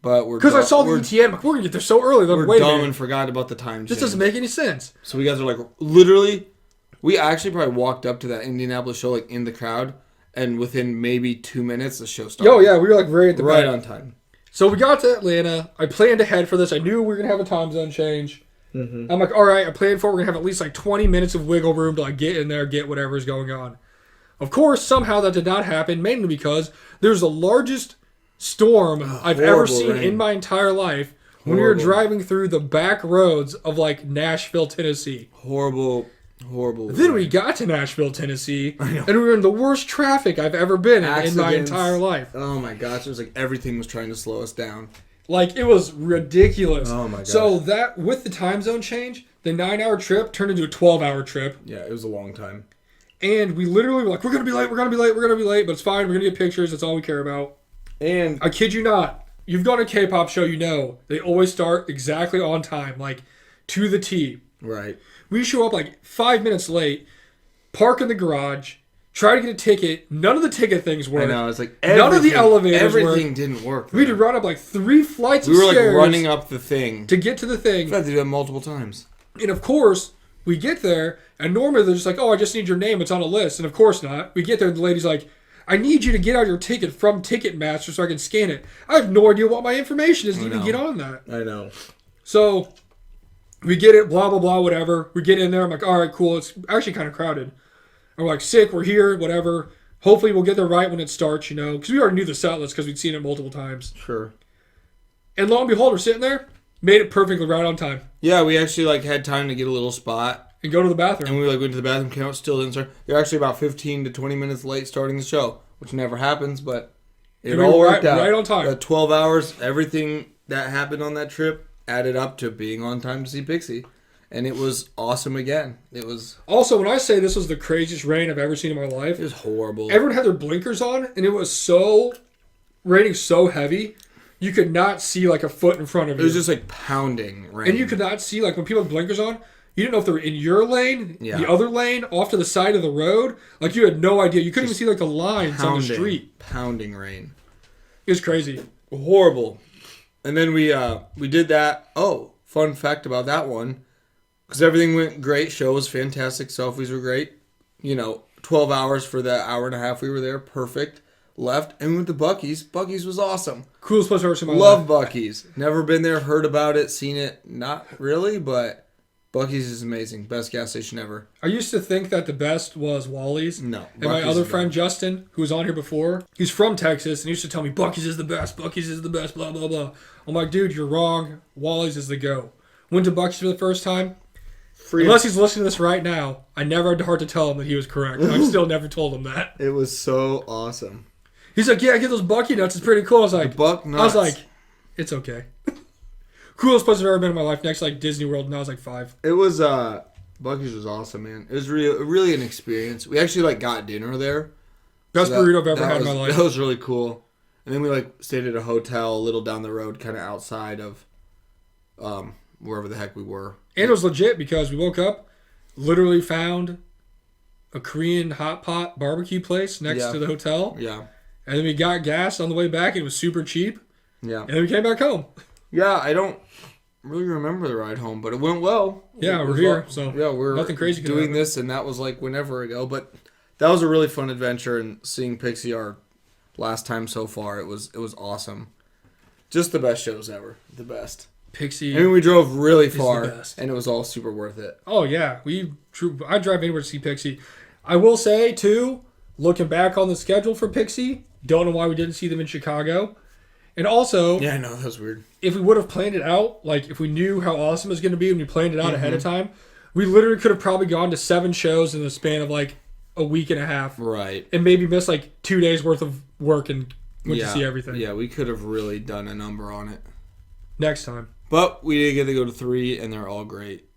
but because I saw the ETA, I'm like, we're going to get there so early. We're dumb and forgot about the time change. This doesn't make any sense. So we guys are like, literally, we actually probably walked up to that Indianapolis show like in the crowd, and within maybe 2 minutes, the show started. Oh yeah, we were like right at the right back. On time. So we got to Atlanta. I planned ahead for this. I knew we were going to have a time zone change. Mm-hmm. I'm like, all right, I planned for it. We're going to have at least like 20 minutes of wiggle room to like get in there, get whatever's going on. Of course, somehow that did not happen, mainly because there's the largest storm I've ever seen in my entire life when we were driving through the back roads of like Nashville, Tennessee. Horrible. Then we got to Nashville, Tennessee, and we were in the worst traffic I've ever been in my entire life. Oh my gosh, it was like everything was trying to slow us down. Like, it was ridiculous. Oh, my gosh. So, that, with the time zone change, the 9-hour trip turned into a 12-hour trip. Yeah, it was a long time. And we literally were like, we're going to be late, but it's fine. We're going to get pictures. That's all we care about. And I kid you not. You've gone to a K-pop show, they always start exactly on time, like, to the T. Right. We show up, like, 5 minutes late, park in the garage, Try to get a ticket. None of the ticket things worked. I know. It's like none of the elevators everything worked. didn't work. We had to run up like 3 flights of stairs. We were like running up the thing to get to the thing. We had to do that multiple times. And of course, we get there, and normally they're just like, "Oh, I just need your name. It's on a list." And of course not. We get there, and the lady's like, "I need you to get out your ticket from Ticketmaster so I can scan it." I have no idea what my information is to even get on that. I know. So we get it, blah, blah, blah, whatever. We get in there. I'm like, all right, cool. It's actually kind of crowded. And we're like, sick, we're here, whatever. Hopefully we'll get there right when it starts, because we already knew the set list because we'd seen it multiple times. Sure. And lo and behold, we're sitting there, made it perfectly right on time. Yeah, we actually had time to get a little spot. And go to the bathroom. And we went to the bathroom, came out, still didn't start. They're actually about 15 to 20 minutes late starting the show, which never happens, but it all worked out. Right on time. The 12 hours, everything that happened on that trip added up to being on time to see Pixie. And it was awesome again. It was... Also, when I say this was the craziest rain I've ever seen in my life... It was horrible. Everyone had their blinkers on, and it was raining so heavy, you could not see like a foot in front of you. It was just like pounding rain. And you could not see, like when people had blinkers on, you didn't know if they were in your lane, the other lane, off to the side of the road. Like you had no idea. You couldn't even see like the lines on the street. Pounding rain. It was crazy. Horrible. And then we did that. Oh, fun fact about that one. Because everything went great. Show was fantastic. Selfies were great. 12 hours for the hour and a half we were there. Perfect. Left and we went to Buc-ee's. Buc-ee's was awesome. Coolest place I've ever seen in my life. Love life. Buc-ee's. Never been there, heard about it, seen it. Not really, but Buc-ee's is amazing. Best gas station ever. I used to think that the best was Wally's. No. And my other friend Justin, who was on here before, he's from Texas, and he used to tell me, Buc-ee's is the best, Buc-ee's is the best, blah, blah, blah. I'm like, dude, you're wrong. Wally's is the go. Went to Buc-ee's for the first time. Unless he's listening to this right now, I never had the heart to tell him that he was correct. I've still never told him that. It was so awesome. He's like, yeah, get those Buc-ee nuts. It's pretty cool. I was like, Buc nuts. I was like, it's okay. Coolest place I've ever been in my life. Next, like Disney World, and I was like 5. It was Buc-ee's was awesome, man. It was really an experience. We actually got dinner there. Best burrito I've ever had in my life. That was really cool. And then we stayed at a hotel a little down the road, kind of outside of wherever the heck we were. And it was legit because we woke up, literally found a Korean hot pot barbecue place next to the hotel. Yeah. And then we got gas on the way back. And it was super cheap. Yeah. And then we came back home. Yeah, I don't really remember the ride home, but it went well. Yeah, we're here. So yeah, we're nothing crazy doing this, and that was whenever ago. But that was a really fun adventure, and seeing Pixie our last time so far, it was awesome. Just the best shows ever. The best. Pixie. I mean, we drove really far, and it was all super worth it. Oh, yeah. I drive anywhere to see Pixie. I will say, too, looking back on the schedule for Pixie, don't know why we didn't see them in Chicago. And also... Yeah, I know. That was weird. If we would have planned it out, if we knew how awesome it was going to be and we planned it out ahead of time, we literally could have probably gone to 7 shows in the span of, a week and a half. Right. And maybe missed, 2 days worth of work and went to see everything. Yeah, we could have really done a number on it. Next time. But we did get to go to 3, and they're all great.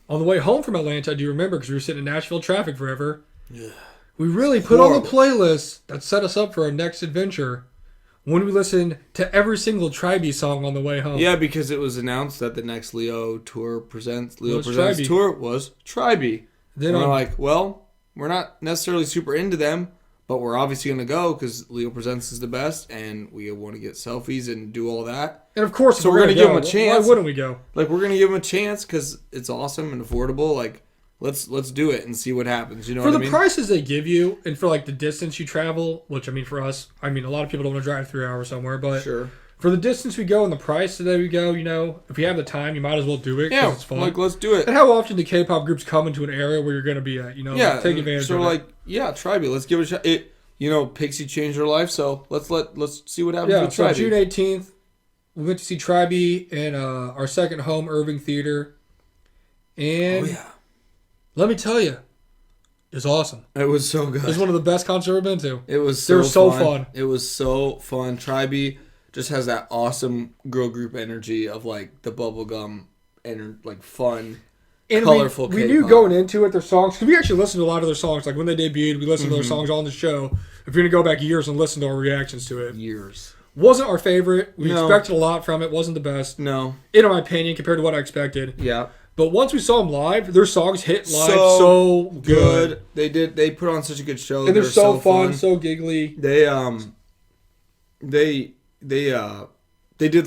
On the way home from Atlanta, do you remember, because we were sitting in Nashville traffic forever, yeah. We really put on the playlist that set us up for our next adventure when we listened to every single Tribe song on the way home. Yeah, because it was announced that the next Leo Presents Tribe. tour was Tribe. Then we're like, well, we're not necessarily super into them, but we're obviously going to go because Leo Presents is the best, and we want to get selfies and do all that. And of course, so we're going to give them a chance. Why wouldn't we go? We're going to give them a chance because it's awesome and affordable. Let's do it and see what happens. You know what I mean? For the prices they give you, and for the distance you travel, which for us, a lot of people don't want to drive 3 hours somewhere, but sure. For the distance we go and the price that we go, if you have the time, you might as well do it because it's fun. Let's do it. And how often do K-pop groups come into an area where you're going to be at? Take advantage of it. Tribe. Let's give it a shot. Pixie changed her life, so let's see what happens with so Tribe. June 18th, we went to see Tribe in our second home, Irving Theater, and let me tell you, it was awesome. It was so good. It was one of the best concerts I've ever been to. It was so fun. It was so fun. Tribe just has that awesome girl group energy of the bubblegum and fun, and colorful. We knew going into it their songs, because we actually listened to a lot of their songs. When they debuted, we listened to their songs on the show. If you're gonna go back years and listen to our reactions to it, wasn't our favorite. We expected a lot from it. Wasn't the best. No, in my opinion, compared to what I expected. Yeah, But once we saw them live, their songs hit live so good. They put on such a good show. And they're so fun, so giggly. They did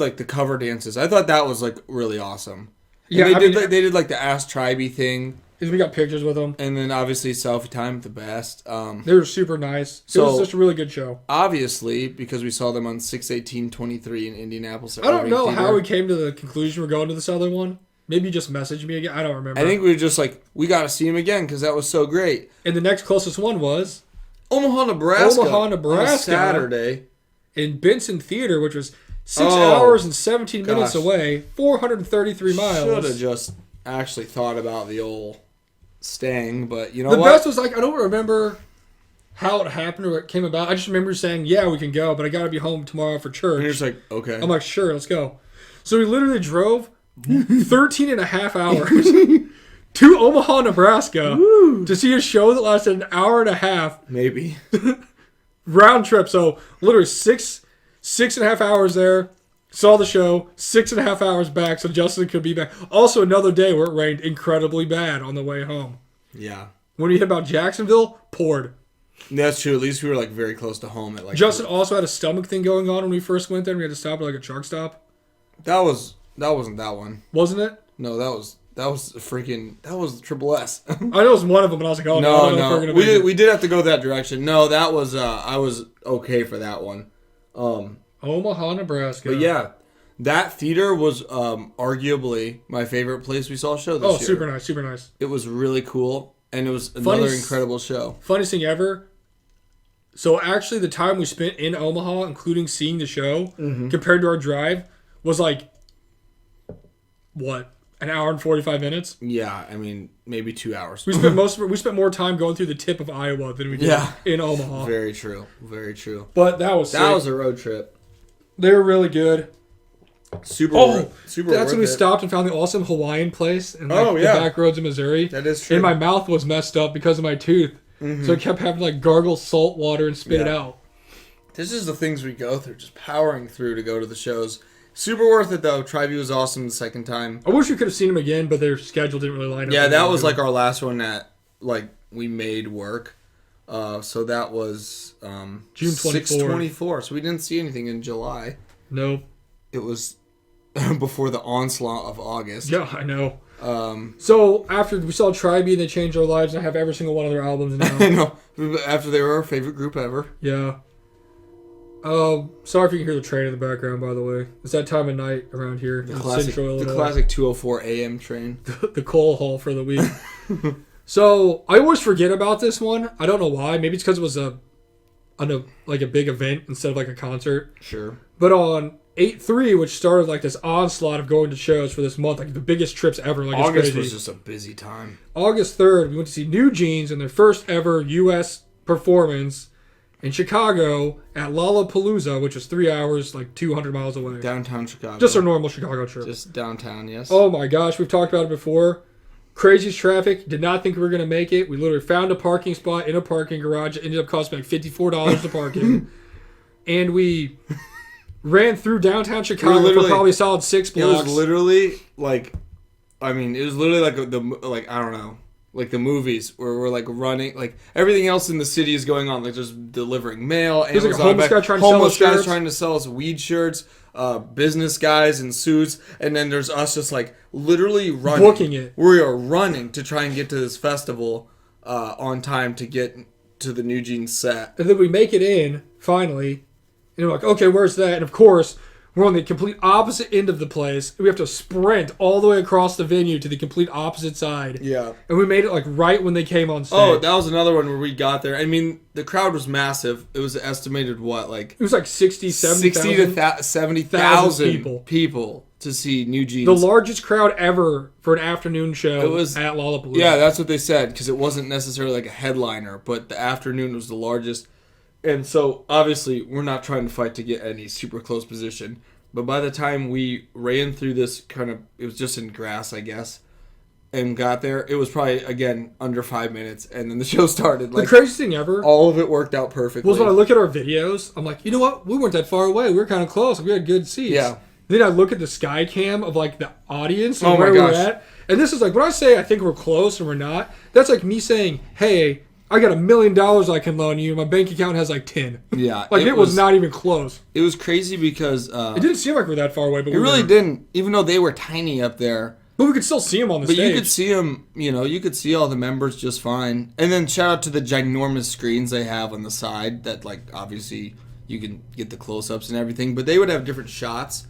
like the cover dances. I thought that was like really awesome. And Yeah, they did like the Ask Tribey thing. We got pictures with them. And then obviously selfie time, the best. They were super nice. It was just a really good show. Obviously, because we saw them on 6/18/23 in Indianapolis. I don't know how we came to the conclusion we're going to this other one. Maybe you just messaged me again. I don't remember. I think we were just like, we got to see him again because that was so great. And the next closest one was Omaha, Nebraska. On a Saturday. In Benson Theater, which was 6 hours and 17 minutes away, 433 miles. Should have just actually thought about the old staying, but you know what? The best was like, I don't remember how it happened or it came about. I just remember saying, yeah, we can go, but I got to be home tomorrow for church. And you're just like, okay. I'm like, sure, let's go. So we literally drove 13 and a half hours to Omaha, Nebraska to see a show that lasted an hour and a half. Maybe. Round trip. So literally six and a half hours there. Saw the show, 6.5 hours back so Justin could be back. Also another day where it rained incredibly bad on the way home. Yeah. When we hit about Jacksonville, poured. That's true. At least we were like very close to home. Justin also had a stomach thing going on when we first went there. We had to stop at like a truck stop. That wasn't that one. Wasn't it? No, that was Triple S. I know it was one of them, and I was like, oh, no. I don't know if we're gonna make it. We did have to go that direction. No, that was, I was okay for that one. Omaha, Nebraska. But yeah, that theater was arguably my favorite place we saw a show this year. Oh, super nice, super nice. It was really cool, and it was another incredible show. Funniest thing ever. So actually, the time we spent in Omaha, including seeing the show, compared to our drive, was like, what, an hour and 45 minutes? Yeah, I mean, maybe 2 hours. We spent more time going through the tip of Iowa than we did in Omaha. Very true, very true. But that was sick. That was a road trip. They were really good. Super. That's when we stopped and found the awesome Hawaiian place in the back roads of Missouri. That is true. And my mouth was messed up because of my tooth. So I kept having to like gargle salt water and spit it out. This is the things we go through, just powering through to go to the shows. Super worth it though. Trivey was awesome the second time. I wish we could have seen him again, but their schedule didn't really line up. Yeah, that was like our last one that like we made work. So that was June 6/24. So we didn't see anything in July. Nope. It was before the onslaught of August. Yeah, I know. So after we saw Tribey and they changed our lives, and I have every single one of their albums now. I know. After they were our favorite group ever. Yeah. Sorry if you can hear the train in the background, by the way. It's that time of night around here in Central Illinois. The classic 2:04 a.m. train. The coal haul for the week. So, I always forget about this one. I don't know why. Maybe it's because it was a big event instead of like a concert. Sure. But on 8/3, which started like this onslaught of going to shows for this month, like the biggest trips ever. Like August it's crazy. was just a busy time. August 3rd, we went to see New Jeans in their first ever U.S. performance in Chicago at Lollapalooza, which is 3 hours, like 200 miles away. Downtown Chicago. Just a normal Chicago trip. Just downtown, yes. Oh my gosh, we've talked about it before. Crazy traffic. Did not think we were going to make it. We literally found a parking spot in a parking garage. It ended up costing like $54 to park in. And we ran through downtown Chicago for probably a solid 6 blocks. It was literally like, I don't know. Like the movies where we're like running, like everything else in the city is going on, like just delivering mail. There's like a homeless guy trying to sell us weed shirts, business guys in suits, and then there's us just like literally running. Booking it. We are running to try and get to this festival on time to get to the New Jeans set. And then we make it in, finally, and we're like, okay, where's that? And of course, we're on the complete opposite end of the place. We have to sprint all the way across the venue to the complete opposite side. Yeah. And we made it like right when they came on stage. Oh, that was another one where we got there. I mean, the crowd was massive. It was estimated, what, like... It was like 70,000 to 70,000 people to see New Jeans. The largest crowd ever for an afternoon show at Lollapalooza. Yeah, that's what they said, because it wasn't necessarily like a headliner, but the afternoon was the largest. And so, obviously, we're not trying to fight to get any super close position. But by the time we ran through this it was just in grass, I guess, and got there, it was probably, again, under 5 minutes. And then the show started. The craziest thing ever. All of it worked out perfectly. Was when I look at our videos, I'm like, you know what? We weren't that far away. We were kind of close. We had good seats. Yeah. Then I look at the sky cam of like the audience and Oh my where gosh. we're at. And this is like when I say I think we're close and we're not, that's like me saying, hey, I got $1 million I can loan you. My bank account has like 10. Yeah. Like it was not even close. It was crazy because It didn't seem like we're that far away, but it really didn't. Even though they were tiny up there. But we could still see them on the But stage. you could see them, you could see all the members just fine. And then shout out to the ginormous screens they have on the side that, like, obviously you can get the close-ups and everything. But they would have different shots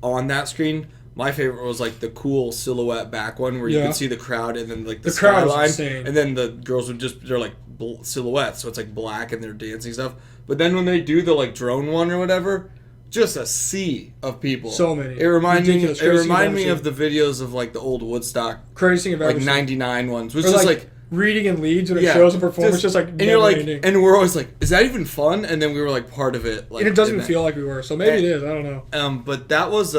on that screen. My favorite was, like, the cool silhouette back one where you could see the crowd and then, like, the crowd was skyline. insane. And then the girls they're, like, silhouettes. So it's, like, black and they're dancing stuff. But then when they do the, like, drone one or whatever... Just a sea of people. So many. It reminded Ridiculous. me of the videos of like the old Woodstock, crazy thing I've ever like seen. 99 ones. Which Or is like reading in leads when it shows a performance, just like and you're like, ending. and we're always like, is that even fun? And then we were like part of it. Like, and it doesn't even feel like we were. So maybe it is. I don't know. But that was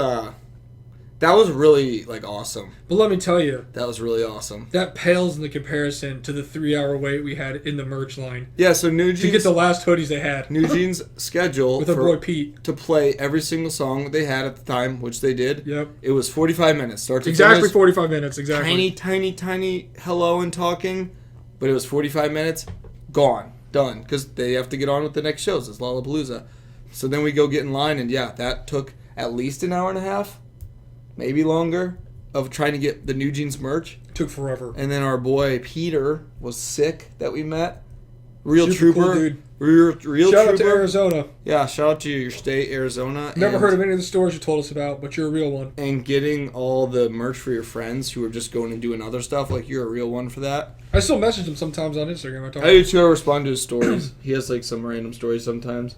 really like awesome. But let me tell you, That was really awesome. that pales in the comparison to the 3-hour wait we had in the merch line Yeah. So New to get Jeans, the last hoodies they had New Jeans schedule with our boy Pete. to play every single song they had at the time, which they did. Yep. It was 45 minutes, start to Exactly finish. 45 minutes. Exactly. Tiny hello and talking, but it was 45 minutes, gone, done, because they have to get on with the next shows. It's Lollapalooza. So then we go get in line, and yeah, that took at least an hour and a half, maybe longer, of trying to get the New Jeans merch. Took forever. And then our boy Peter was sick that we met. Real Super trooper. cool dude. Real Shout trooper. out to Arizona. Yeah, shout out to your state, Arizona. Never heard of any of the stores you told us about, but you're a real one. And getting all the merch for your friends who are just going and doing other stuff, like you're a real one for that. I still message him sometimes on Instagram. I do too. I respond to his stories. He has like some random stories sometimes.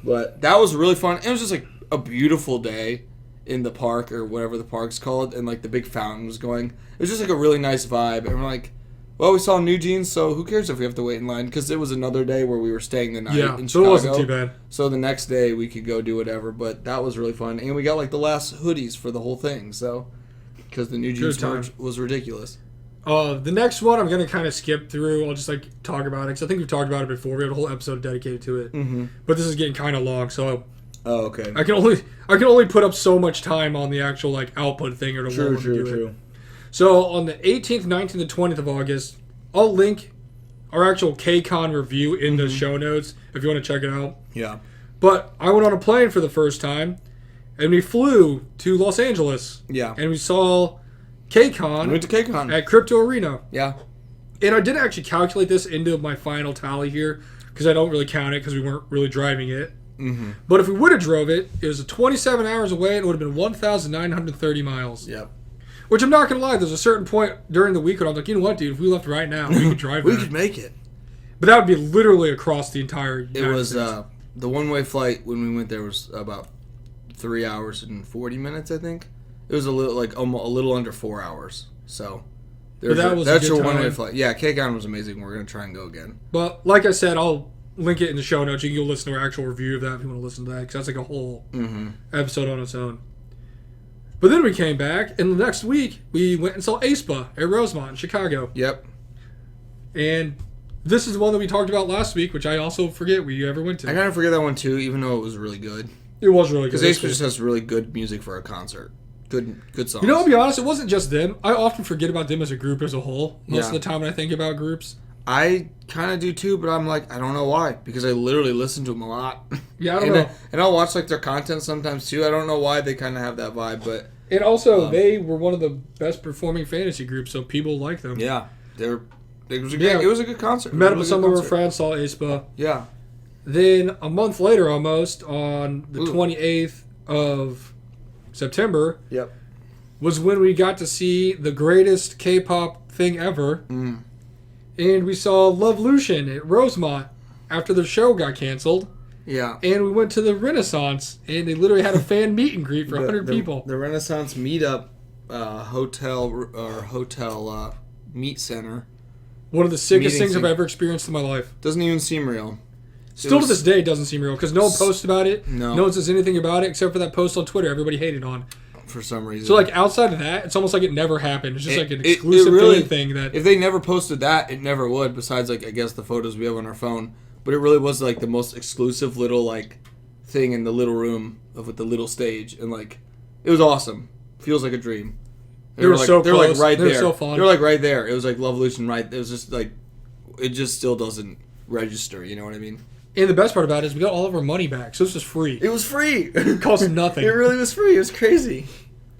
But that was really fun. It was just like a beautiful day in the park or whatever the park's called, and like the big fountain was going. It was just like a really nice vibe. And we're like, well, we saw New Jeans, so who cares if we have to wait in line? Because it was another day where we were staying the night in so Chicago. it wasn't too bad. So the next day we could go do whatever. But that was really fun. And we got like the last hoodies for the whole thing. So because the New Jeans merch was ridiculous. The next one I'm going to kind of skip through. I'll just like talk about it because I think we've talked about it before. We had a whole episode dedicated to it. Mm-hmm. But this is getting kind of long, so Oh, okay. I can only put up so much time on the actual like output thing or to do it. So on the 18th, 19th, and 20th of August, I'll link our actual KCON review in the show notes if you want to check it out. Yeah. But I went on a plane for the first time, and we flew to Los Angeles. Yeah. And we saw KCON We went to KCON. at Crypto Arena. Yeah. And I didn't actually calculate this into my final tally here because I don't really count it because we weren't really driving it. Mm-hmm. But if we would have drove it, it was 27 hours away and it would have been 1,930 miles. Yep. Which I'm not going to lie, there's a certain point during the week when I'm like, you know what, dude, if we left right now, we could drive We there. could make it. But that would be literally across the entire It United was States. the one-way flight when we went there was about 3 hours and 40 minutes, I think. It was a little under 4 hours. So that's your one-way flight. Yeah, KCON was amazing. We're gonna try and go again. But like I said, I'll link it in the show notes. You can go listen to our actual review of that if you want to listen to that because that's like a whole episode on its own. But then we came back, and the next week we went and saw aespa at Rosemont in Chicago. Yep. And this is the one that we talked about last week, which I also forget we ever went to. I kind of forget that one too, even though it was really good. It was really good. Because aespa just has really good music for a concert. Good songs. You know, I'll be honest, it wasn't just them. I often forget about them as a group as a whole. Most of Yeah. the time when I think about groups. I kind of do too, but I'm like, I don't know why. Because I literally listen to them a lot. Yeah, I don't know. And I'll watch like their content sometimes too. I don't know why they kind of have that vibe, but... And also, they were one of the best performing fantasy groups, so people like them. Yeah. It was a good concert. Met up with some of our friends, saw aespa. Yeah. Then a month later, almost on the 28th of September, Yep. was when we got to see the greatest K-pop thing ever, and we saw Lovelution at Rosemont after the show got canceled. Yeah. And we went to the Renaissance, and they literally had a fan meet and greet for 100 people. The Renaissance Meetup hotel meet center One of the sickest Meeting things I've scene. ever experienced in my life. doesn't even seem real. Still to this day, it doesn't seem real because no one posts about it. No. No one says anything about it except for that post on Twitter everybody hated on. For some reason. So, like, outside of that, it's almost like it never happened. It's just like an It exclusive really, thing that... If they never posted that, it never would, besides, like, I guess the photos we have on our phone. But it really was, like, the most exclusive little, like, thing in the little room with the little stage. And, like, It was awesome. Feels like a dream. They were so They were like close. right They were there. so fun. They were like right there. It was like Levolution right. It was just like, it just still doesn't register. You know what I mean? And the best part about it is we got all of our money back, so this was free. It was free. It cost nothing. It really was free. It was crazy.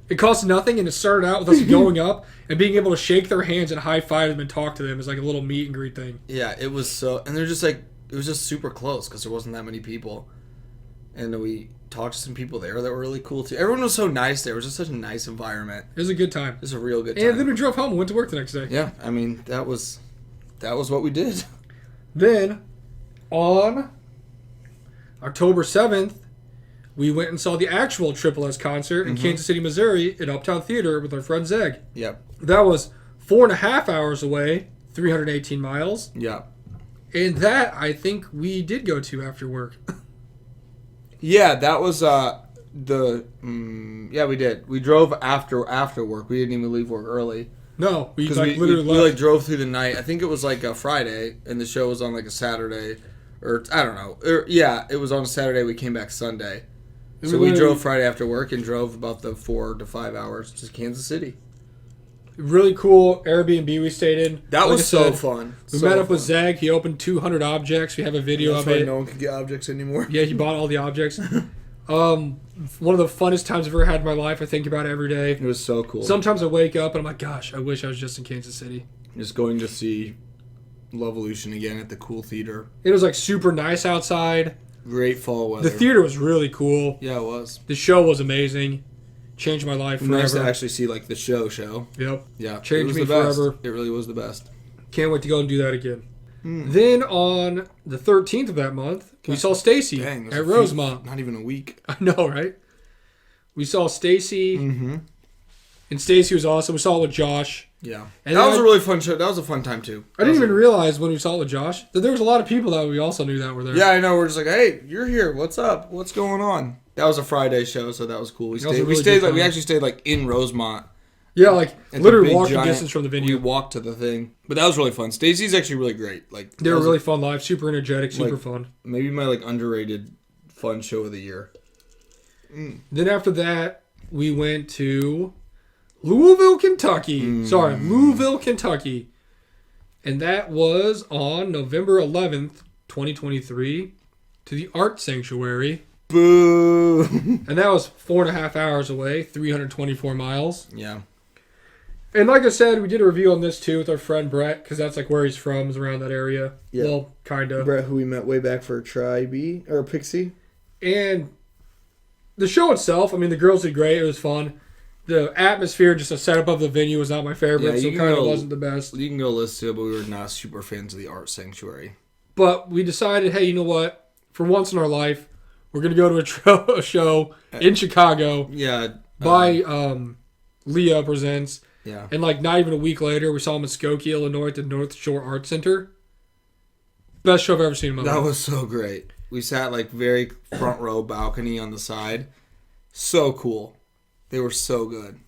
It cost nothing, and it started out with us going up and being able to shake their hands and high five them and talk to them as like a little meet and greet thing. Yeah, it was so, and they're just like, it was just super close because there wasn't that many people, and we talked to some people there that were really cool too. Everyone was so nice there. It was just such a nice environment. It was a good time. It was a real good time. And then we drove home and went to work the next day. Yeah, I mean that was what we did. Then, on October 7th, we went and saw the actual Triple S concert in Kansas City, Missouri at Uptown Theater with our friend Zeg. Yep. That was 4.5 hours away, 318 miles. Yeah. And that, I think, we did go to after work. Yeah, that was yeah, we did. We drove after work. We didn't even leave work early. No, we Because like, literally we left. like drove through the night. I think it was like a Friday, and the show was on like a Saturday, or I don't know. Yeah, it was on a Saturday. We came back Sunday, so we drove Friday after work and drove about the 4 to 5 hours to Kansas City. Really cool Airbnb we stayed in. That Like was I so said, fun. We So met up with fun. Zeg. He opened 200 objects. We have a video That's of why it. no one could get objects anymore. Yeah, he bought all the objects. One of the funnest times I've ever had in my life. I think about it every day. It was so cool. Sometimes I wake up and I'm like, gosh, I wish I was just in Kansas City. Just going to see Levolution again at the cool theater. It was like super nice outside. Great fall weather. The theater was really cool. Yeah, it was. The show was amazing. Changed my life forever. Nice to actually see like the show. Yep. Yeah, Changed it was me the best. forever. It really was the best. Can't wait to go and do that again. Then on the 13th of that month, we saw Stacy Dang, at that's a few- Rosemont. Not even a week. I know, right? We saw Stacy, Mm-hmm. and Stacy was awesome. We saw it with Josh. Yeah, And that then was I- a really fun show. That was a fun time too. I didn't even realize when we saw it with Josh that there was a lot of people that we also knew that were there. Yeah, I know. We're just like, hey, you're here. What's up? What's going on? That was a Friday show, so that was cool. We That was a stayed. really We stayed. good Like we time. actually stayed like in Rosemont. Yeah, like At the literally big walking giant- distance from the venue. We walked to the thing, but that was really fun. Stacy's actually really great. Like They that were was really fun live, super energetic, super Like- fun. maybe my like underrated fun show of the year. Then after that, we went to Louisville, Kentucky. Sorry, Louisville, Kentucky. And that was on November 11th, 2023, to the Art Sanctuary. Boo. And that was 4.5 hours away, 324 miles. Yeah. And like I said, we did a review on this too with our friend Brett, because that's like where he's from, is around that area. Yeah. Well, kind of. Brett, who we met way back for Tri-B or Pixie. And the show itself, I mean, the girls did great. It was fun. The atmosphere, just the setup of the venue was not my favorite, Yeah, so you it can kind of go- wasn't the best. You can go listen to it, but we were not super fans of the Art Sanctuary. But we decided, hey, you know what? For once in our life, we're going to go to a show in Chicago Yeah. by Leah Presents. Yeah. And like not even a week later, we saw him in Skokie, Illinois at the North Shore Art Center. Best show I've ever seen in my life. That was so great. We sat like very front row balcony on the side. So cool. They were so good.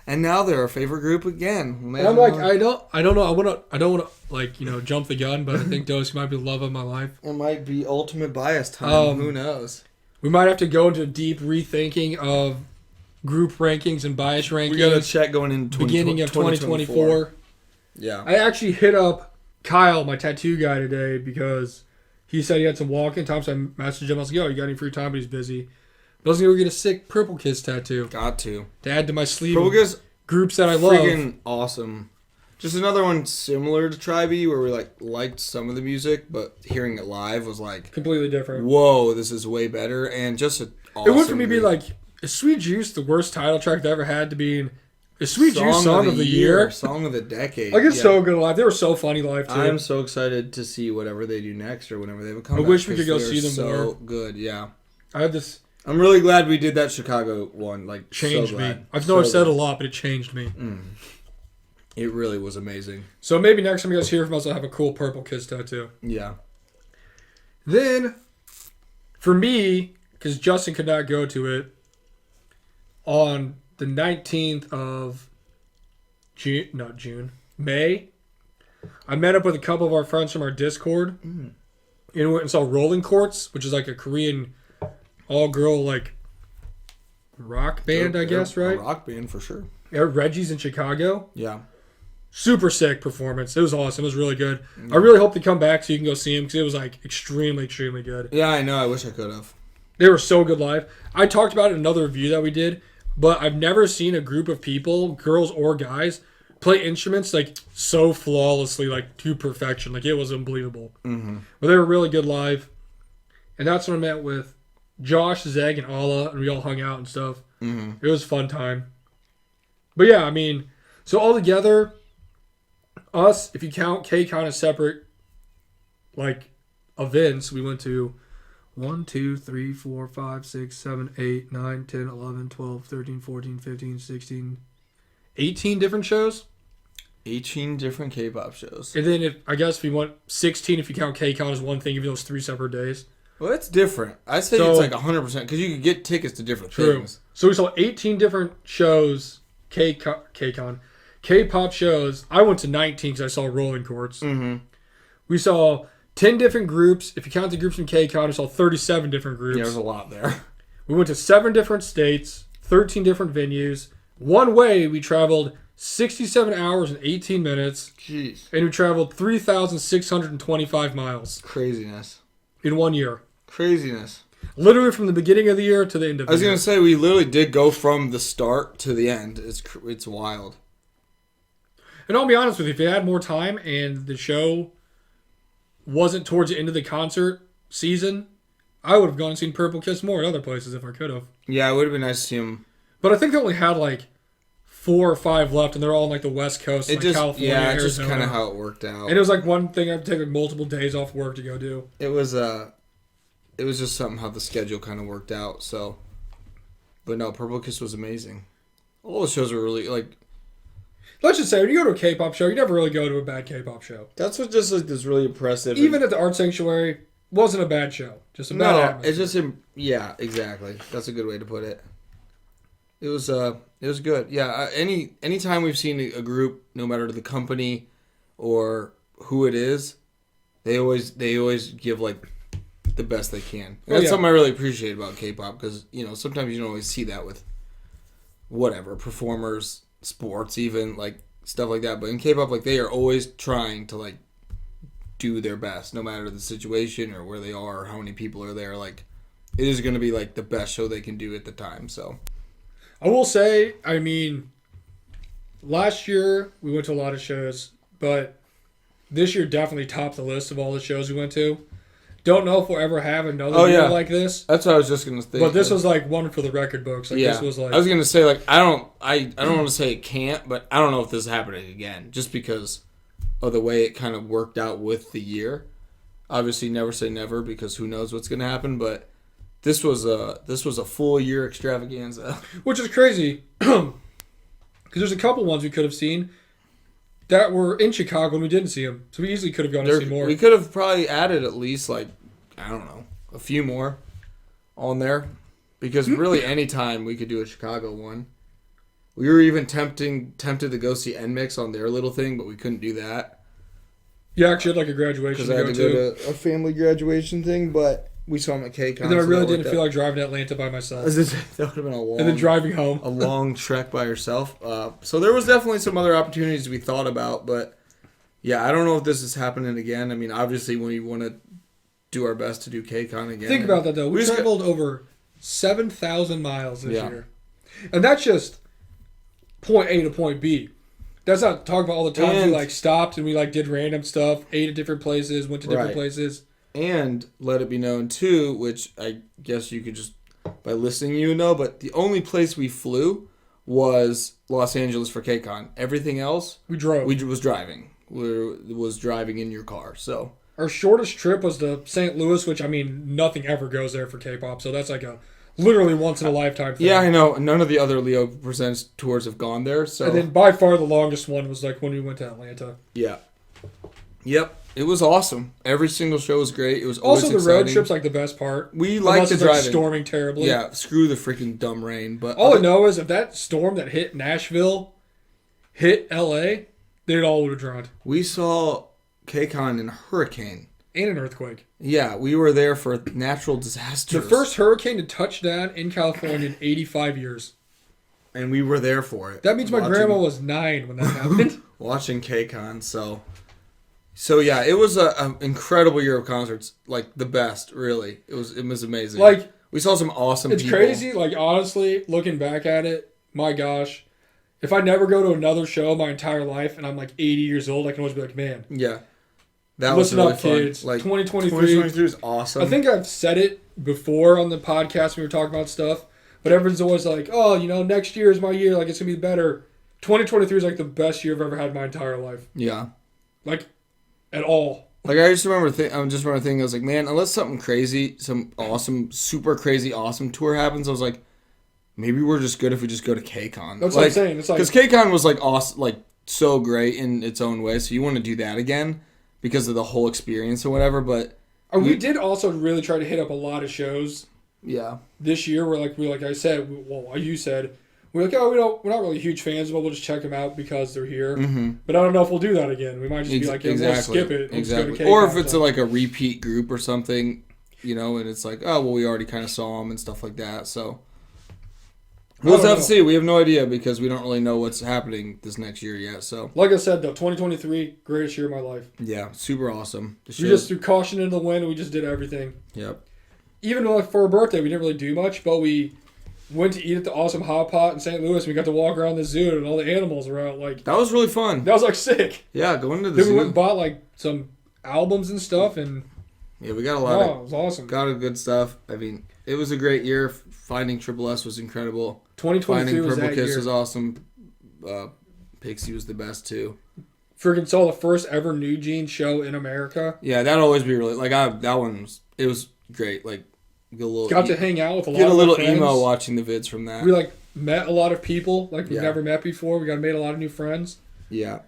And now they're our favorite group again. And I'm like, I don't know. I don't want to like, jump the gun, but I think Dosey might be the love of my life. It might be ultimate bias time. Who knows? We might have to go into a deep rethinking of group rankings and bias rankings. We got to check going into beginning of 2024. Yeah. I actually hit up Kyle, my tattoo guy, today because he said he had some walk-in time. So I messaged him. I was like, yo, you got any free time? But he's busy. But I was going to go get a sick Purple Kiss tattoo Got to. to add to my sleeve Purple of Kiss, groups that I love. freaking awesome. Just another one similar to Tri-B where we liked some of the music, but hearing it live was like, Completely different. whoa, this is way better. And just an awesome It went from me being group. like, is Sweet Juice the worst title track they ever had to being a Sweet Juice song of the year? Song of the decade. Like, it's Yeah. so good live. They were so funny live, too. I'm so excited to see whatever they do next or whenever they have a comeback. wish we could 'cause go they're see them so more. good, yeah. I have this I'm really glad we did that Chicago one. Like, changed so me. glad. I've known I've So said a glad. lot, but it changed me. It really was amazing. So maybe next time you guys hear from us, I'll have a cool Purple Kiss tattoo. Yeah. Then, for me, because Justin could not go to it, on the 19th of May, I met up with a couple of our friends from our Discord and went and saw Rolling Courts, which is like a Korean all-girl like rock band, I guess, right? A rock band for sure. Yeah, Reggie's in Chicago. Yeah. Super sick performance. It was awesome. It was really good. I really hope they come back so you can go see them because it was like extremely, extremely good. Yeah, I know. I wish I could have. They were so good live. I talked about it in another review that we did, but I've never seen a group of people, girls or guys, play instruments like so flawlessly, like to perfection. Like it was unbelievable. Mm-hmm. But they were really good live. And that's when I met with Josh, Zeg, and Alla, and we all hung out and stuff. Mm-hmm. It was a fun time. But yeah, I mean, so all together, us, if you count KCON as separate, like, events, we went to 1, 2, 3, 4, 5, 6, 7, 8, 9, 10, 11, 12, 13, 14, 15, 16, 18 different shows. 18 different K-pop shows. And then, if you want 16, if you count KCON as one thing, even though it's 3 separate days. Well, it's different. I'd say it's like 100% because you could get tickets to different things. So we saw 18 different shows, KCON, K-pop shows. I went to 19 because I saw Rolling Courts. Mm-hmm. We saw 10 different groups. If you count the groups from KCON, we saw 37 different groups. Yeah, there's a lot there. We went to 7 different states, 13 different venues. One way, we traveled 67 hours and 18 minutes. Jeez. And we traveled 3,625 miles. Craziness. In 1 year. Craziness. Literally from the beginning of the year to the end of the year. I was going to say, we literally did go from the start to the end. It's wild. And I'll be honest with you, if you had more time and the show wasn't towards the end of the concert season, I would have gone and seen Purple Kiss more at other places if I could have. Yeah, it would have been nice to see them. But I think they only had like 4 or 5 left, and they're all on like the West Coast, like California, yeah, Arizona. it's just kind of how it worked out. And it was like one thing I'd take like multiple days off work to go do. It was just something how the schedule kind of worked out. So, but no, Purple Kiss was amazing. All the shows were really like. Let's just say when you go to a K-pop show, you never really go to a bad K-pop show. That's what just like this really impressive. Even at the Art Sanctuary, wasn't a bad show. Just a bad atmosphere. It's just yeah, exactly. That's a good way to put it. It was good. Yeah, anytime we've seen a group, no matter the company or who it is, they always give like the best they can. And that's something I really appreciate about K-pop because sometimes you don't always see that with whatever performers, sports, even like stuff like that. But in K-pop, like they are always trying to like do their best, no matter the situation or where they are or how many people are there. Like it is going to be like the best show they can do at the time. So. I will say, I mean, last year we went to a lot of shows, but this year definitely topped the list of all the shows we went to. Don't know if we'll ever have another year like this. That's what I was just gonna think. But this was like one for the record books. Like this was like I was gonna say like I don't want to say it can't, but I don't know if this is happening again, just because of the way it kind of worked out with the year. Obviously, never say never because who knows what's gonna happen, but. This was a full year extravaganza, which is crazy because there's a couple ones we could have seen that were in Chicago and we didn't see them, so we easily could have gone to see more. We could have probably added at least like I don't know a few more on there because really any time we could do a Chicago one. We were even tempted to go see NMIX on their little thing, but we couldn't do that. Yeah, actually, had like a graduation because I had to go to a family graduation thing, but. We saw him at KCON. And then I really didn't feel like driving to Atlanta by myself. That would have been a long... And then driving home. a long trek by yourself. So there was definitely some other opportunities we thought about, but yeah, I don't know if this is happening again. I mean, obviously, when we want to do our best to do KCON again. Think about that, though. We traveled over 7,000 miles this year. And that's just point A to point B. That's not talking about all the times we like stopped and we like did random stuff, ate at different places, went to different places. And let it be known, too, which I guess you could just, by listening, but the only place we flew was Los Angeles for KCON. Everything else, we drove. We was driving. Was driving in your car, so. Our shortest trip was to St. Louis, which, I mean, nothing ever goes there for K-pop, so that's like a literally once-in-a-lifetime thing. Yeah, I know. None of the other Leo Presents tours have gone there, so. And then by far the longest one was like when we went to Atlanta. Yeah. Yep. It was awesome. Every single show was great. It was also always the road trip's like the best part. We like the driving. Storming terribly. Yeah, screw the freaking dumb rain. But all I know is if that storm that hit Nashville hit LA, they all would have drowned. We saw KCON in a hurricane and an earthquake. Yeah, we were there for natural disasters. The first hurricane to touch down in California in 85 years. And we were there for it. That means my grandma was 9 when that happened. Watching KCON, So yeah, it was an incredible year of concerts. Like, the best, really. It was amazing. Like, we saw some awesome people. It's crazy. Like, honestly, looking back at it, my gosh. If I never go to another show my entire life and I'm like 80 years old, I can always be like, man. Yeah. That was really fun. Kids. Like, 2023 is awesome. I think I've said it before on the podcast when we were talking about stuff. But everyone's always like, oh, next year is my year. Like, it's going to be better. 2023 is like the best year I've ever had in my entire life. Yeah. Like, at all. Like, I just remember thinking, I was like, man, unless something crazy, some awesome, super crazy, awesome tour happens, I was like, maybe we're just good if we just go to KCON. That's what I'm saying. It's like, because KCON was like awesome, like so great in its own way. So you want to do that again because of the whole experience or whatever. But we did also really try to hit up a lot of shows. Yeah. This year, you said, we're like, oh, we're not really huge fans, but we'll just check them out because they're here. Mm-hmm. But I don't know if we'll do that again. We might just be like, we'll skip it. Exactly. Or if it's like a repeat group or something, and it's like, oh, well, we already kind of saw them and stuff like that. So we'll have to see. We have no idea because we don't really know what's happening this next year yet. So, like I said, though, 2023, greatest year of my life. Yeah, super awesome. We just threw caution into the wind and we just did everything. Yep. Even for our birthday, we didn't really do much, but we went to eat at the awesome Hot Pot in St. Louis. We got to walk around the zoo and all the animals were out. Like, that was really fun. That was like sick. Yeah, going to the then zoo. We went and bought like some albums and stuff, and yeah, we got a lot. It was awesome. Got a good stuff. I mean, it was a great year. Finding Triple S was incredible. 2022 was that year. Finding Purple Kiss was awesome. Pixie was the best too. Freaking saw the first ever New Jeans show in America. Yeah, that'd always be really that one was great. Like. Got to hang out with a lot of friends. Get a little emo watching the vids from that. We met a lot of people we've never met before. We made a lot of new friends. Yeah.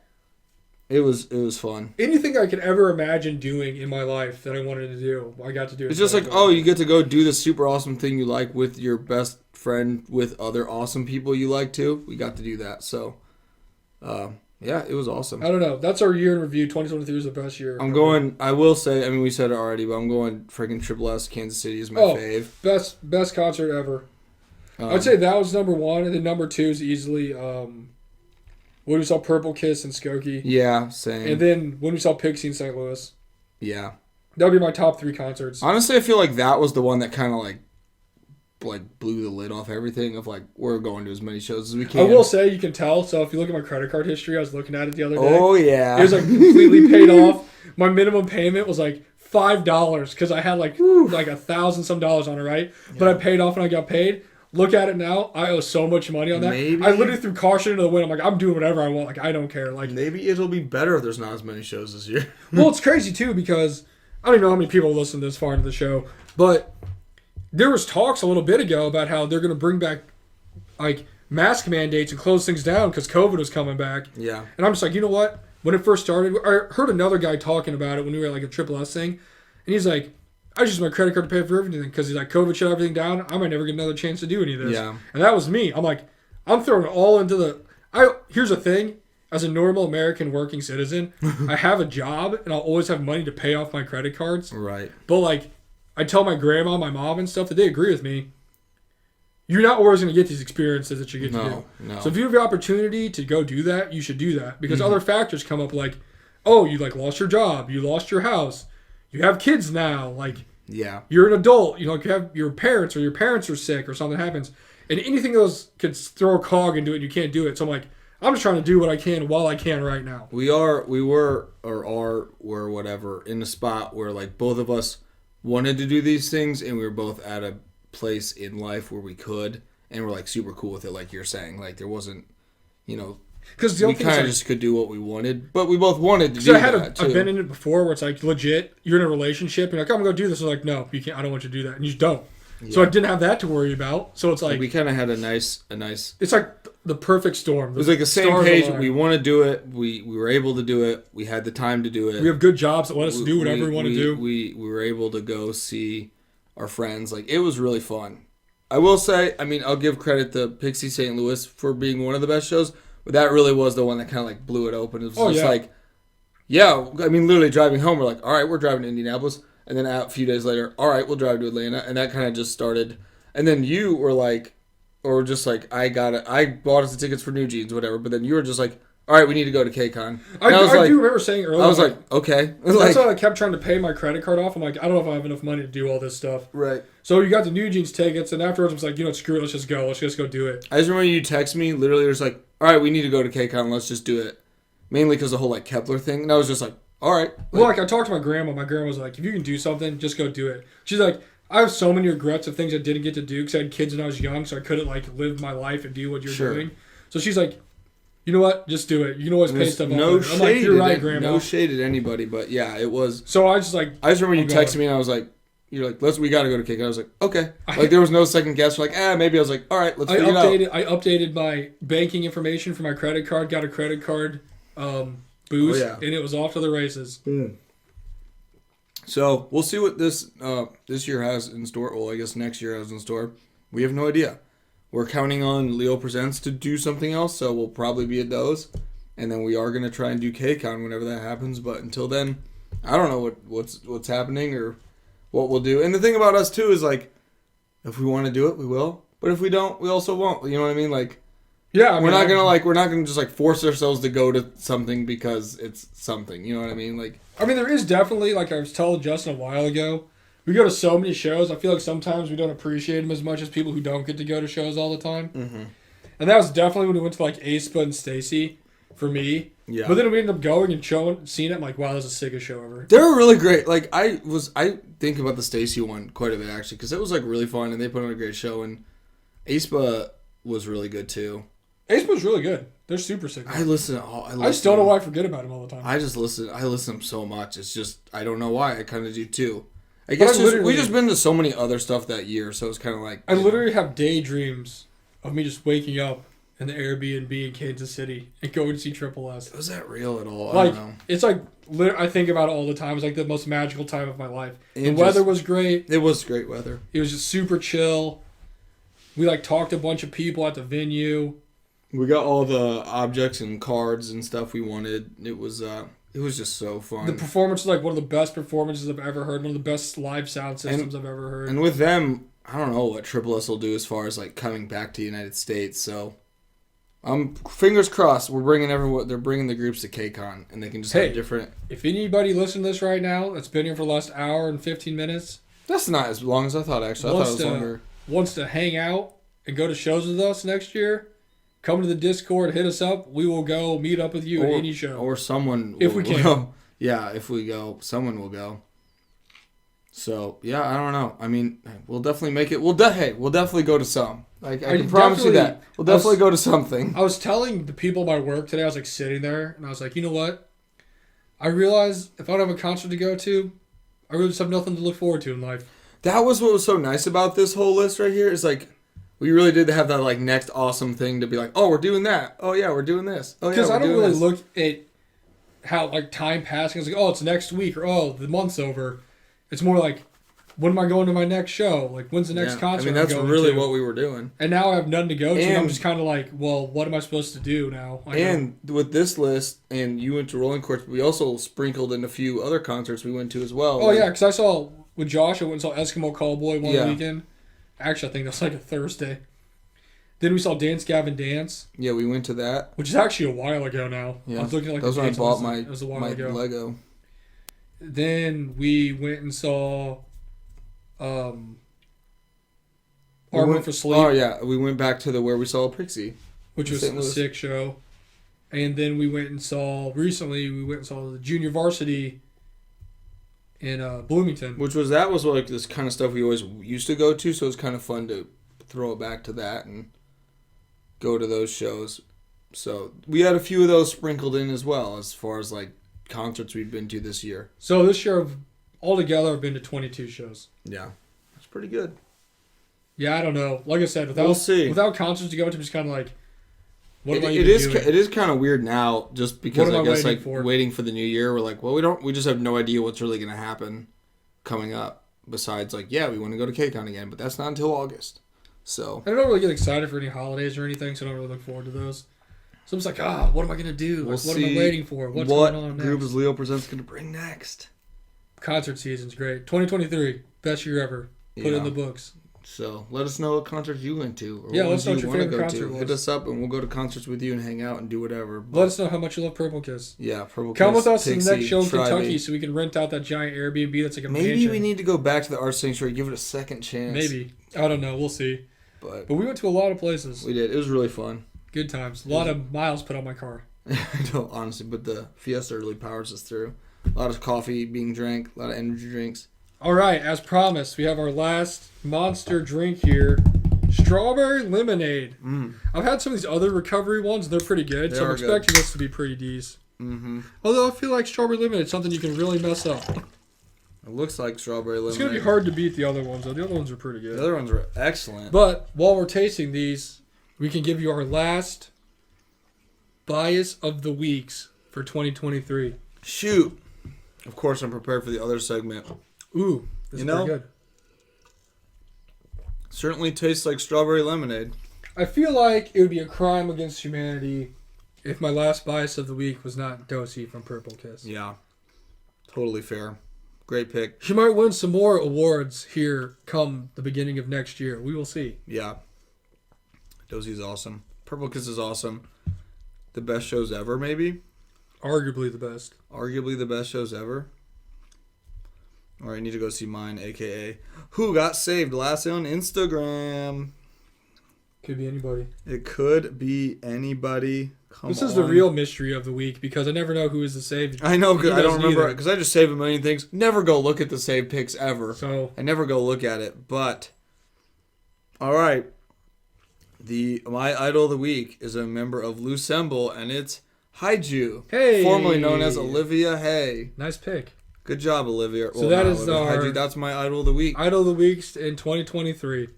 It was fun. Anything I could ever imagine doing in my life that I wanted to do, I got to do. It's just like, you get to go do the super awesome thing you like with your best friend with other awesome people you like too. We got to do that. So, yeah, it was awesome. I don't know. That's our year in review. 2023 was the best year. I will say, I mean, we said it already, but I'm going freaking Triple S. Kansas City is my fave. Best concert ever. I'd say that was number 1, and then number 2 is easily when we saw Purple Kiss and Skokie. Yeah, same. And then when we saw Pixie in St. Louis. Yeah. That would be my top 3 concerts. Honestly, I feel like that was the one that kind of like blew the lid off everything of like we're going to as many shows as we can. I will say you can tell. So if you look at my credit card history, I was looking at it the other day. Oh yeah, it was like completely paid off. My minimum payment was like $5 because I had like $1,000 some dollars on it, right? Yeah. But I paid off and I got paid. Look at it now. I owe so much money on that. Maybe. I literally threw caution into the wind. I'm like, I'm doing whatever I want. Like, I don't care. Like, maybe it'll be better if there's not as many shows this year. Well, it's crazy too because I don't even know how many people listen this far into the show, but there was talks a little bit ago about how they're going to bring back like mask mandates and close things down because COVID was coming back. Yeah. And I'm just like, you know what? When it first started, I heard another guy talking about it when we were at like a Triple S thing, and he's like, I just use my credit card to pay for everything because he's like, COVID shut everything down. I might never get another chance to do any of this. Yeah. And that was me. I'm like, I'm throwing it all into the. Here's the thing. As a normal American working citizen, I have a job and I'll always have money to pay off my credit cards. Right. But like, I tell my grandma, my mom, and stuff that they agree with me. You're not always going to get these experiences that you get to do. No. So if you have the opportunity to go do that, you should do that because other factors come up like, oh, you like lost your job, you lost your house, you have kids now, like you're an adult, you have your parents or your parents are sick or something happens, and anything else could throw a cog into it and you can't do it. So I'm like, I'm just trying to do what I can while I can right now. We were whatever in a spot where like both of us wanted to do these things and we were both at a place in life where we could and we're like super cool with it, like you're saying. Like there wasn't, because we kind of just could do what we wanted, but we both wanted to do that too. I've been in it before where it's like legit, you're in a relationship and you're like, I'm gonna go do this. I'm like, no, you can't. I don't want you to do that, and you just don't. Yeah. So I didn't have that to worry about. So it's like we kind of had a nice. It's like the perfect storm. It was like the same page. We want to do it. We were able to do it. We had the time to do it. We have good jobs that let us do whatever we want to do. We were able to go see our friends. Like it was really fun. I will say, I mean, I'll give credit to Pixie St. Louis for being one of the best shows, but that really was the one that kind of like blew it open. It was like, I mean, literally driving home, we're like, all right, we're driving to Indianapolis. And then a few days later, all right, we'll drive to Atlanta. And that kind of just started. And then you were like, or just like, I bought us the tickets for New Jeans, whatever. But then you were just like, all right, we need to go to KCON. I do remember saying earlier. I was like, okay. That's why I kept trying to pay my credit card off. I'm like, I don't know if I have enough money to do all this stuff. Right. So you got the New Jeans tickets, and afterwards I was like, you know what, screw it, let's just go. Let's just go do it. I just remember you text me, literally, it was like, all right, we need to go to KCON, let's just do it. Mainly because the whole, like, Kepler thing. And I was just like, all right. Well, I talked to my grandma. My grandma was like, if you can do something, just go do it. She's like, I have so many regrets of things I didn't get to do because I had kids when I was young, so I couldn't, like, live my life and do what you're doing. So she's like, you know what? Just do it. You can always pay stuff off. I'm like, you're right, Grandma. No shade at anybody, but yeah, it was. So I just like. I just remember you texted me and I was like, you're like, we got to go to KCON. I was like, okay. Like there was no second guess. Like, maybe. I was like, all right, let's figure it out. I updated my banking information for my credit card. Got a credit card boost, and it was off to the races. Mm. So we'll see what this year has in store. Well, I guess next year has in store. We have no idea. We're counting on Leo Presents to do something else, so we'll probably be at those. And then we are going to try and do KCON whenever that happens. But until then, I don't know what's happening or what we'll do. And the thing about us, too, is, like, if we want to do it, we will. But if we don't, we also won't. You know what I mean? Like, yeah, I mean, we're not going to just, like, force ourselves to go to something because it's something. You know what I mean? Like, I mean, there is definitely, like I was telling Justin a while ago, we go to so many shows. I feel like sometimes we don't appreciate them as much as people who don't get to go to shows all the time. Mm-hmm. And that was definitely when we went to like aespa and Stacy for me. Yeah. But then we ended up going and seeing it. I'm like, wow, that was the sickest show ever. They were really great. Like I think about the Stacy one quite a bit actually because it was like really fun and they put on a great show and aespa was really good too. aespa was really good. They're super sick. I still don't know why I forget about them all the time. I listen to them so much. It's just I don't know why. I kind of do too. I guess we just been to so many other stuff that year, so it's kind of like... I literally have daydreams of me just waking up in the Airbnb in Kansas City and going to see Triple S. Was that real at all? Like, I don't know. It's like, I think about it all the time. It's like the most magical time of my life. The weather was great. It was great weather. It was just super chill. We like talked to a bunch of people at the venue. We got all the objects and cards and stuff we wanted. It was just so fun. The performance was like one of the best performances I've ever heard. One of the best live sound systems I've ever heard. And with them, I don't know what Triple S will do as far as like coming back to the United States. So, fingers crossed. They're bringing the groups to KCON, and they can just have different. If anybody listening to this right now that's been here for the last hour and 15 minutes, that's not as long as I thought. Actually, I thought it was longer. Wants to hang out and go to shows with us next year. Come to the Discord, hit us up. We will go meet up with you at any show. Or someone if we can. Go. Yeah, if we go, someone will go. So, yeah, I don't know. I mean, we'll definitely make it. We'll definitely go to some. Like, I can promise you that. We'll definitely go to something. I was telling the people at my work today, I was like sitting there, and I was like, you know what? I realize if I don't have a concert to go to, I really just have nothing to look forward to in life. That was what was so nice about this whole list right here is like, we really did have that like next awesome thing to be like, oh, we're doing that. Oh yeah, we're doing this. Oh yeah, because I don't really look at how like time passing. It's like, oh, it's next week or oh, the month's over. It's more like, when am I going to my next show? Like, when's the next concert? I mean, that's really what we were doing. And now I have nothing to go to. And I'm just kind of like, well, what am I supposed to do now? With this list, and you went to Rolling Courts, but we also sprinkled in a few other concerts we went to as well. Oh yeah, because I saw with Josh, I went and saw Eskimo Callboy one weekend. Actually, I think that's like a Thursday. Then we saw Dance Gavin Dance. Yeah, we went to that. Which is actually a while ago now. Yeah. I was looking at like that was when I bought my Lego. Then we went and saw Armor for Sleep. Oh yeah, we went back to where we saw Pixie. Which was a sick show. And then we went and saw the Junior Varsity in Bloomington. That was like this kind of stuff we always used to go to, so it was kind of fun to throw it back to that and go to those shows. So we had a few of those sprinkled in as well as far as like concerts we've been to this year. So this year, altogether, I've been to 22 shows. Yeah, that's pretty good. Yeah, I don't know. Like I said, we'll see. Without concerts to go to, it's kind of like, what am I doing? It is kind of weird now, just because I guess waiting for the new year, we're like, well, we just have no idea what's really going to happen coming up. Besides, like, yeah, we want to go to KCON again, but that's not until August. So I don't really get excited for any holidays or anything, so I don't really look forward to those. So I'm just like, what am I going to do? What am I waiting for? What's going on next? What group is Leo Presents going to bring next? concert season's great. 2023, best year ever. Put it in the books. So let us know what concerts you went to. Or yeah, what let us know what you your want to favorite go concert to. was. Hit us up and we'll go to concerts with you and hang out and do whatever. But let us know how much you love Purple Kiss. Yeah, Purple Kiss. Come with us to Pixie, the next show in Try Kentucky Me. so we can rent out that giant Airbnb that's like a Maybe mansion. we need to go back to the Art Sanctuary, give it a second chance. Maybe. I don't know. We'll see. But we went to a lot of places. We did. It was really fun. Good times. A lot of miles put on my car. No, honestly, but the Fiesta really powers us through. A lot of coffee being drank, a lot of energy drinks. All right, as promised, we have our last monster drink here. Strawberry lemonade. I've had some of these other recovery ones. They're pretty good, so I'm expecting this to be pretty decent. Although I feel like strawberry lemonade is something you can really mess up. It looks like strawberry lemonade. It's going to be hard to beat the other ones, though. The other ones are pretty good. The other ones were excellent. But while we're tasting these, we can give you our last bias of the weeks for 2023. Shoot. Of course, I'm prepared for the other segment. Ooh, this is pretty good. Certainly tastes like strawberry lemonade. I feel like it would be a crime against humanity if my last bias of the week was not Dosey from Purple Kiss. Yeah. Totally fair. Great pick. She might win some more awards here come the beginning of next year. We will see. Yeah. Dosey's awesome. Purple Kiss is awesome. The best shows ever, maybe? Arguably the best. Arguably the best shows ever. All right, I need to go see mine, a.k.a. Who Got Saved last on Instagram. Could be anybody. It could be anybody. This is the real mystery of the week because I never know who is the saved. I know, I don't remember because I just save a million things. Never go look at the save picks ever. So I never go look at it. But all right, my idol of the week is a member of Lucemble, and it's Haiju, formerly known as Olivia Hay. Nice pick. Good job, Olivia. So that is Haiju. That's my idol of the week. Idol of the weeks in 2023.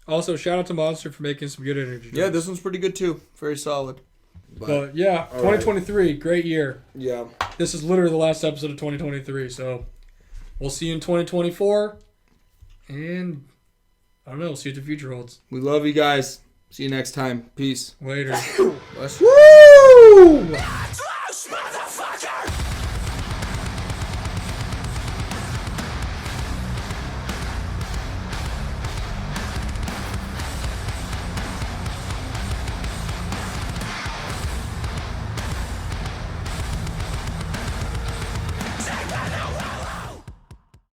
Also, shout out to Monster for making some good energy drinks. Yeah, this one's pretty good too. Very solid. But yeah, 2023, great year. Yeah. This is literally the last episode of 2023, so we'll see you in 2024. And I don't know, we'll see what the future holds. We love you guys. See you next time. Peace. Later. Woo!